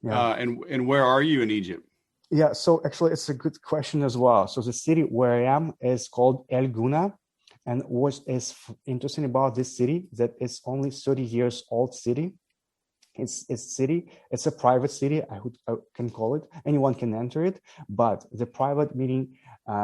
Yeah. And where are you in Egypt? Yeah, so actually it's a good question as well. So the city where I am is called El Guna. And what is interesting about this city, that it's only 30 years old city. It's a private city, I can call it. Anyone can enter it, but the private meaning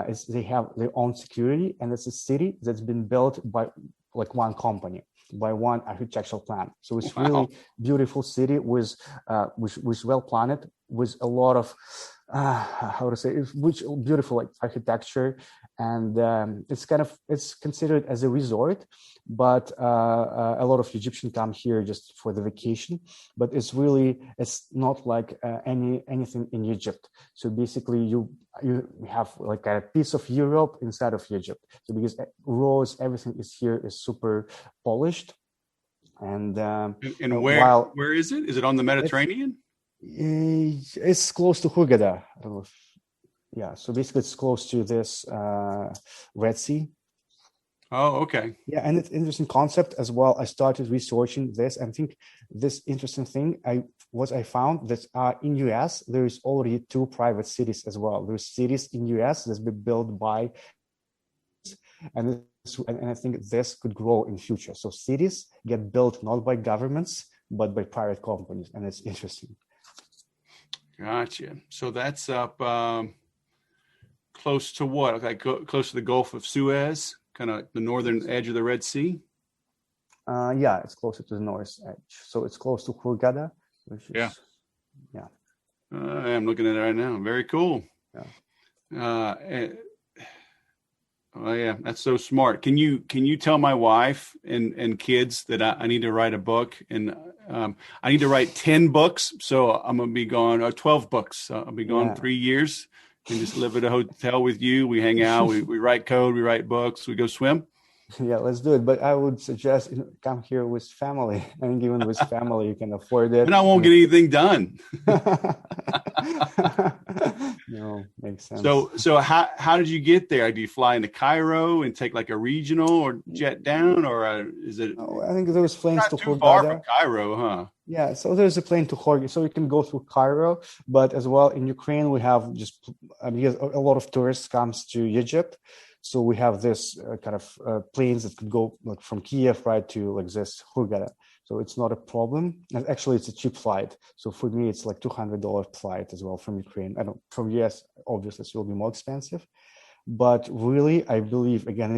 is they have their own security, and it's a city that's been built by like one company, by one architectural plan. So it's really beautiful city with well planned, with a lot of which beautiful like architecture, and it's considered as a resort, but a lot of Egyptians come here just for the vacation. But it's not like anything in Egypt. So basically, you have like a piece of Europe inside of Egypt. So because roads, everything is super polished, and where is it? Is it on the Mediterranean? It's close to Hurghada. I don't know if, yeah. So basically, it's close to this Red Sea. Oh, okay. Yeah, and it's interesting concept as well. I started researching this, and I think this interesting thing I found that in US there is already two private cities as well. There's cities in US that's been built by, and I think this could grow in future. So cities get built not by governments but by private companies, and it's interesting. Gotcha. So that's up close to what? Like close to the Gulf of Suez, kind of the northern edge of the Red Sea? Yeah, it's closer to the north edge. So it's close to Hurghada, which is, yeah. I'm looking at it right now. Very cool. Yeah. Oh yeah, that's so smart. Can you tell my wife and kids that I need to write a book, and I need to write 10 books. So I'm going to be gone, 12 books. I'll be gone 3 years and just live at a hotel with you. We hang out, we write code, we write books, we go swim. Yeah, let's do it. But I would suggest come here with family. And even with family, you can afford it. And I won't get anything done. No, makes sense. So how did you get there? Do you fly into Cairo and take like a regional or jet down, or is it? I think there was planes to too far from Cairo, huh? Yeah, so there's a plane to Hurghada, so you can go through Cairo. But as well in Ukraine, we have just because a lot of tourists comes to Egypt. So we have this kind of planes that could go like from Kiev right to like this Hurghada. So it's not a problem. And actually, it's a cheap flight. So for me, it's like $200 flight as well from Ukraine. I don't from US, obviously, it will be more expensive. But really, I believe again,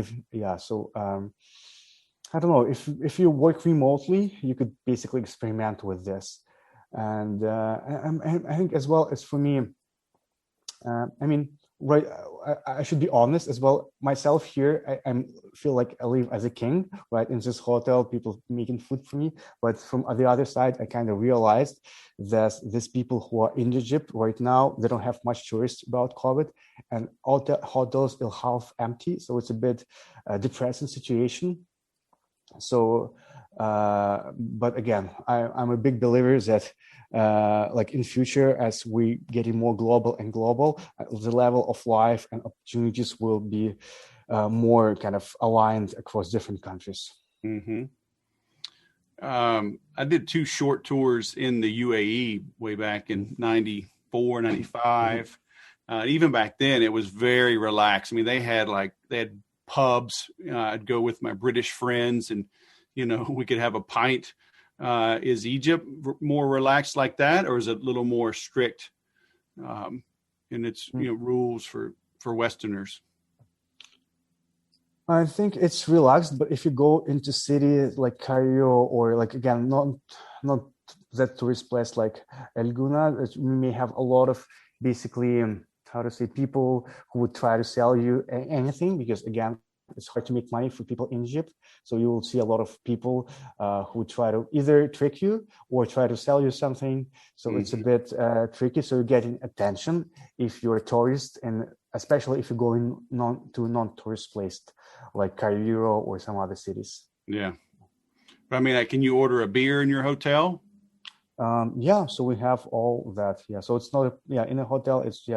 I don't know if you work remotely, you could basically experiment with this. And I think as well as for me, I mean. Right, I should be honest as well. Myself here, I feel like I live as a king, right? In this hotel, people making food for me. But from the other side, I kind of realized that these people who are in Egypt right now, they don't have much choice about COVID, and all the hotels are half empty. So it's a bit depressing situation. So, but again, I'm a big believer that like in future, as we getting more global, the level of life and opportunities will be more kind of aligned across different countries. Mm-hmm. I did 2 short tours in the UAE way back in 94, 95. Even back then, it was very relaxed. I mean, they had pubs. I'd go with my British friends and, we could have a pint. Is Egypt more relaxed like that, or is it a little more strict in its rules for Westerners? I think it's relaxed, but if you go into cities like Cairo or like again not that tourist place like El Guna, we may have a lot of basically people who would try to sell you anything, because again, it's hard to make money for people in Egypt. So you will see a lot of people who try to either trick you or try to sell you something. So it's a bit tricky. So you're getting attention if you're a tourist, and especially if you're going to non-tourist place like Cairo or some other cities. Yeah. I mean, can you order a beer in your hotel? Yeah, so we have all that. Yeah, so it's not in a hotel. It's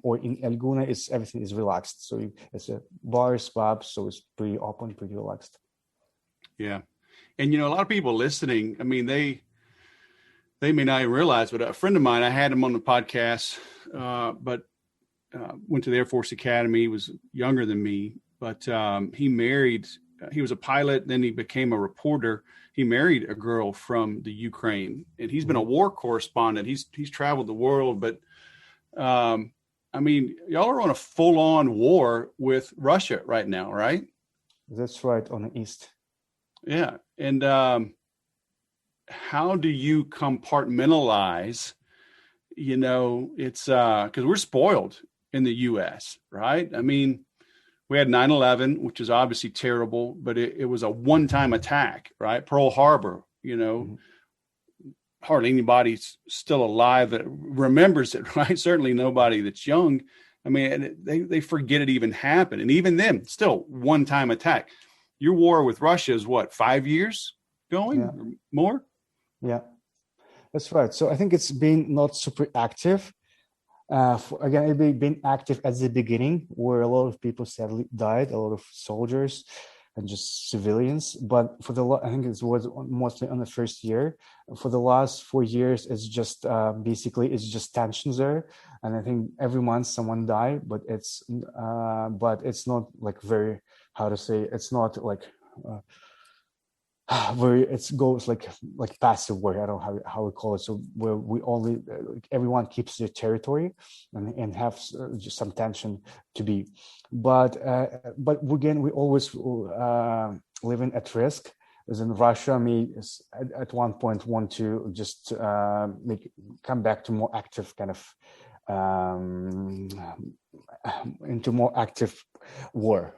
or in El Guna, everything is relaxed. So it's a bars, pubs, so it's pretty open, pretty relaxed. Yeah, and a lot of people listening, I mean, they may not even realize, but a friend of mine, I had him on the podcast, but went to the Air Force Academy. He was younger than me, but he married. He was a pilot, then he became a reporter. He married a girl from the Ukraine, and he's been a war correspondent. He's traveled the world, but I mean, y'all are on a full-on war with Russia right now, right? That's right, on the east. Yeah, and how do you compartmentalize? It's because we're spoiled in the U.S., right? I mean, we had 9/11, which is obviously terrible, but it was a one-time attack, right? Pearl Harbor, hardly anybody's still alive that remembers it, right? Certainly nobody that's young. I mean, they forget it even happened. And even then, still one-time attack. Your war with Russia is what, 5 years going or more? Yeah. That's right. So I think it's been not super active. Again, it been active at the beginning, where a lot of people sadly died, a lot of soldiers and just civilians. But I think it was mostly on the first year. For the last 4 years, it's just basically it's just tensions there, and I think every month someone died, but it's not like very, how to say, it's not like. Where it goes like passive war. I don't know how we call it. So where we only everyone keeps their territory and have just some tension to be, but again we always living at risk. As in Russia may at one point want to just come back to more active kind of into more active war.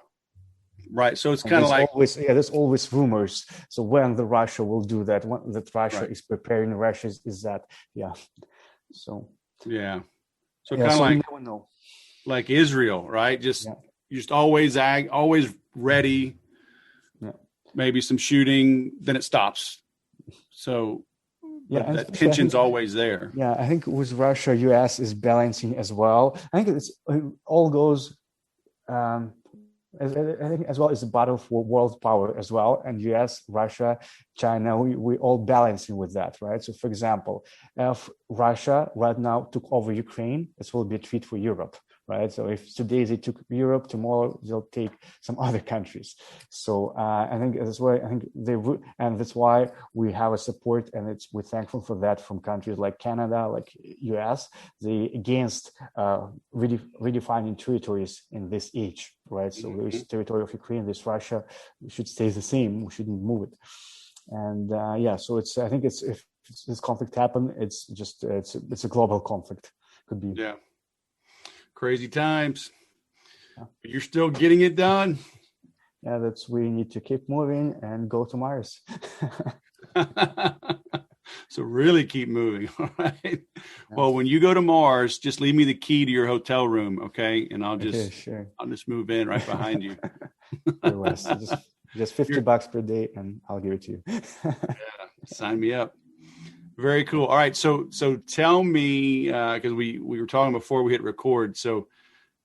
Right. So it's kind of like there's always rumors. So when the Russia will do that, when that Russia right. is preparing, Russia is that, yeah. So yeah. So kind of like we never know. Like Israel, right? Just always ready. Yeah. Maybe some shooting, then it stops. So that tension's always there. Yeah, I think with Russia, US is balancing as well. I think it all goes. I think as well as the battle for world power as well, and US, Russia, China, we all balancing with that, right? So for example, if Russia right now took over Ukraine, this will be a treat for Europe, right? So if today they took Europe, tomorrow they'll take some other countries. So I think that's why and that's why we have a support, and we're thankful for that from countries like Canada, like US. They against redefining territories in this age, right? So this territory of Ukraine, this Russia, should stay the same. We shouldn't move it. And so I think if this conflict happen, it's just it's a global conflict. Could be. Yeah. Crazy times. But you're still getting it done. Yeah, we need to keep moving and go to Mars. So really keep moving. All right. Yeah. Well, when you go to Mars, just leave me the key to your hotel room, okay? And I'll just move in right behind you. just $50 per day, and I'll give it to you. Yeah, sign me up. Very cool. All right. So tell me, because we were talking before we hit record. So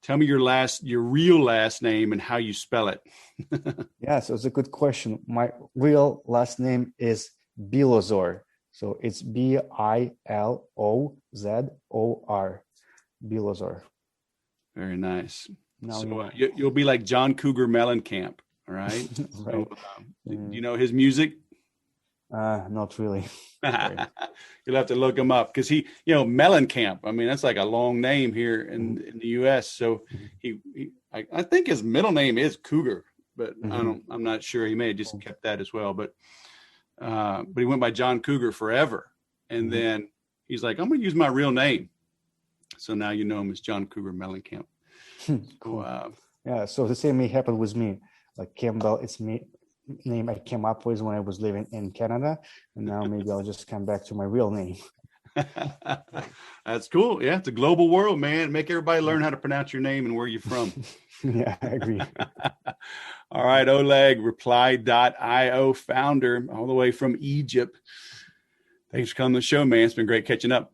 tell me your real last name and how you spell it. Yeah. So it's a good question. My real last name is Bilozor. So it's Bilozor. Bilozor. Very nice. So you'll be like John Cougar Mellencamp. All right. Right. So, do you know his music? Not really. You'll have to look him up because Mellencamp. I mean, that's like a long name here in the U.S. So I think his middle name is Cougar, but I'm not sure. He may have just kept that as well. But he went by John Cougar forever, and then he's like, I'm going to use my real name. So now you know him as John Cougar Mellencamp. Cool. So the same may happen with me. Like Campbell, it's me. Name I came up with when I was living in Canada, and now maybe I'll just come back to my real name. That's cool. Yeah, it's a global world, man. Make everybody learn how to pronounce your name and where you're from. Yeah, I agree. All right, Oleg, Reply.io founder, all the way from Egypt. Thanks for coming to the show, man. It's been great catching up.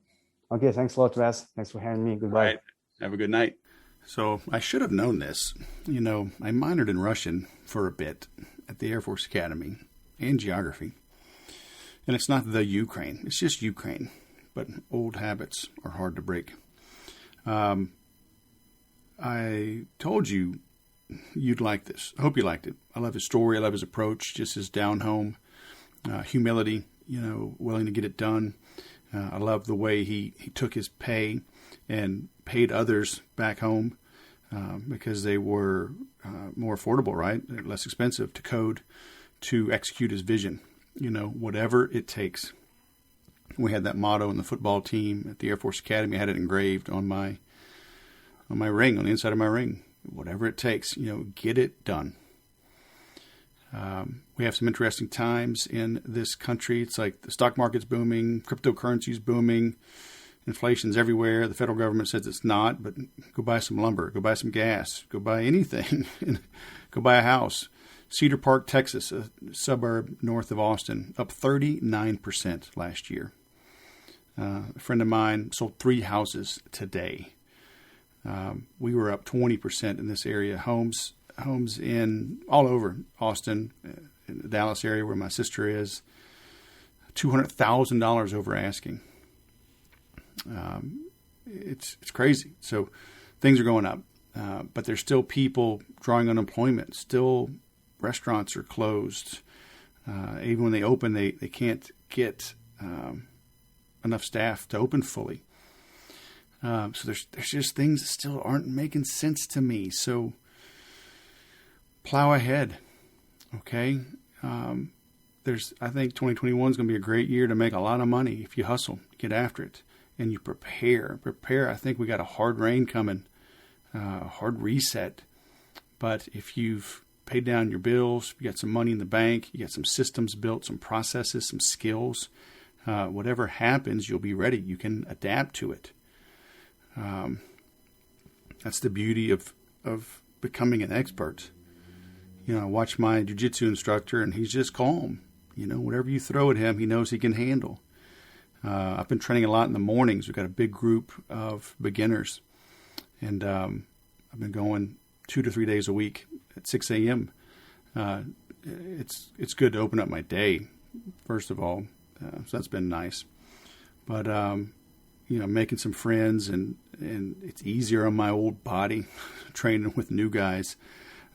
Okay, thanks a lot, Wes. Thanks for having me. Goodbye. All right. Have a good night. So I should have known this. I minored in Russian for a bit at the Air Force Academy and geography. And it's not the Ukraine. It's just Ukraine. But old habits are hard to break. I told you you'd like this. I hope you liked it. I love his story. I love his approach, just his down home, humility, willing to get it done. I love the way he took his pay and paid others back home because they were more affordable, right? They're less expensive to code, to execute his vision, whatever it takes. We had that motto in the football team at the Air Force Academy. I had it engraved on my ring, on the inside of my ring. Whatever it takes, get it done. We have some interesting times in this country. It's like the stock market's booming, cryptocurrency's booming, inflation's everywhere. The federal government says it's not, but go buy some lumber, go buy some gas, go buy anything, go buy a house. Cedar Park, Texas, a suburb north of Austin, up 39% last year. A friend of mine sold 3 houses today. We were up 20% in this area. Homes in all over Austin, in the Dallas area where my sister is, $200,000 over asking. It's crazy. So things are going up, but there's still people drawing unemployment. Still, restaurants are closed. Even when they open, they can't get enough staff to open fully. So there's just things that still aren't making sense to me. So plow ahead, okay? I think 2021 is going to be a great year to make a lot of money if you hustle, get after it, and you prepare. I think we got a hard rain coming, a hard reset. But if you've paid down your bills, you got some money in the bank, you got some systems built, some processes, some skills, whatever happens, you'll be ready. You can adapt to it. That's the beauty of becoming an expert. I watch my jiu-jitsu instructor, and he's just calm. Whatever you throw at him, he knows he can handle. I've been training a lot in the mornings. We've got a big group of beginners, and I've been going 2 to 3 days a week at 6 a.m. It's good to open up my day, first of all. So that's been nice. But making some friends, and it's easier on my old body training with new guys.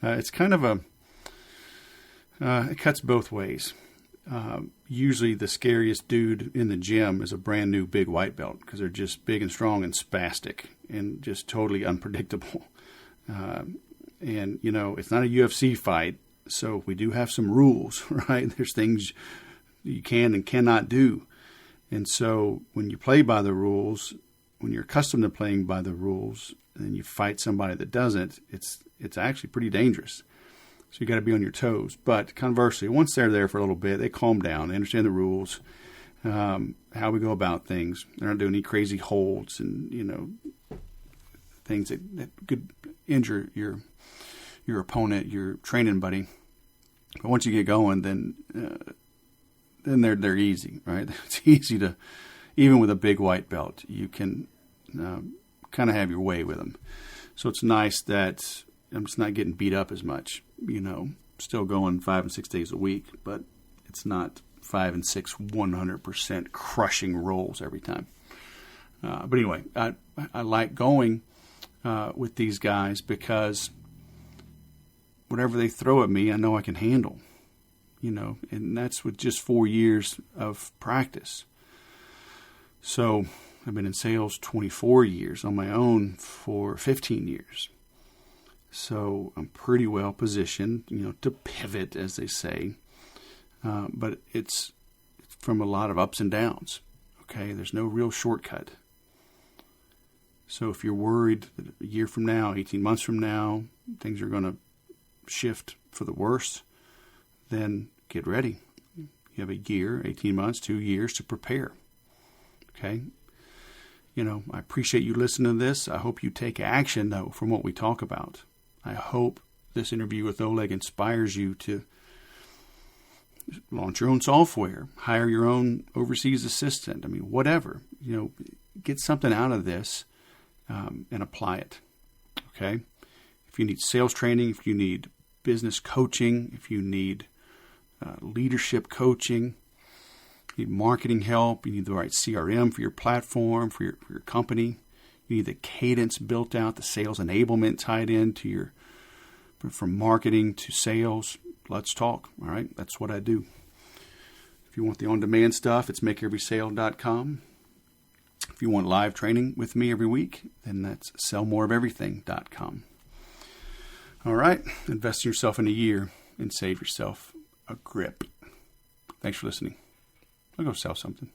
It's kind of it cuts both ways. Usually the scariest dude in the gym is a brand new big white belt because they're just big and strong and spastic and just totally unpredictable. And, it's not a UFC fight, so we do have some rules, right? There's things you can and cannot do. And so when you play by the rules, when you're accustomed to playing by the rules, and you fight somebody that doesn't, it's actually pretty dangerous. So you got to be on your toes. But conversely, once they're there for a little bit, they calm down. They understand the rules, how we go about things. They're not doing any crazy holds and things that could injure your opponent, your training buddy. But once you get going, then they're easy, right? It's easy to, even with a big white belt, you can kind of have your way with them. So it's nice that I'm just not getting beat up as much, still going 5 and 6 days a week, but it's not 5 and 6, 100% crushing rolls every time. But anyway, I like going with these guys because whatever they throw at me, I know I can handle, and that's with just 4 years of practice. So I've been in sales 24 years, on my own for 15 years. So I'm pretty well positioned, to pivot, as they say. But it's from a lot of ups and downs. Okay, there's no real shortcut. So if you're worried that a year from now, 18 months from now, things are going to shift for the worse, then get ready. You have a year, 18 months, 2 years to prepare. Okay? I appreciate you listening to this. I hope you take action, though, from what we talk about. I hope this interview with Oleg inspires you to launch your own software, hire your own overseas assistant. Whatever. Get something out of this and apply it. Okay? If you need sales training, if you need business coaching, if you need leadership coaching, you need marketing help, you need the right CRM for your platform, for your company, you need the cadence built out, the sales enablement tied into from marketing to sales, let's talk. All right, that's what I do. If you want the on-demand stuff, it's makeeverysale.com. If you want live training with me every week, then that's sellmoreofeverything.com. All right, invest in yourself in a year and save yourself a grip. Thanks for listening. I'll go sell something.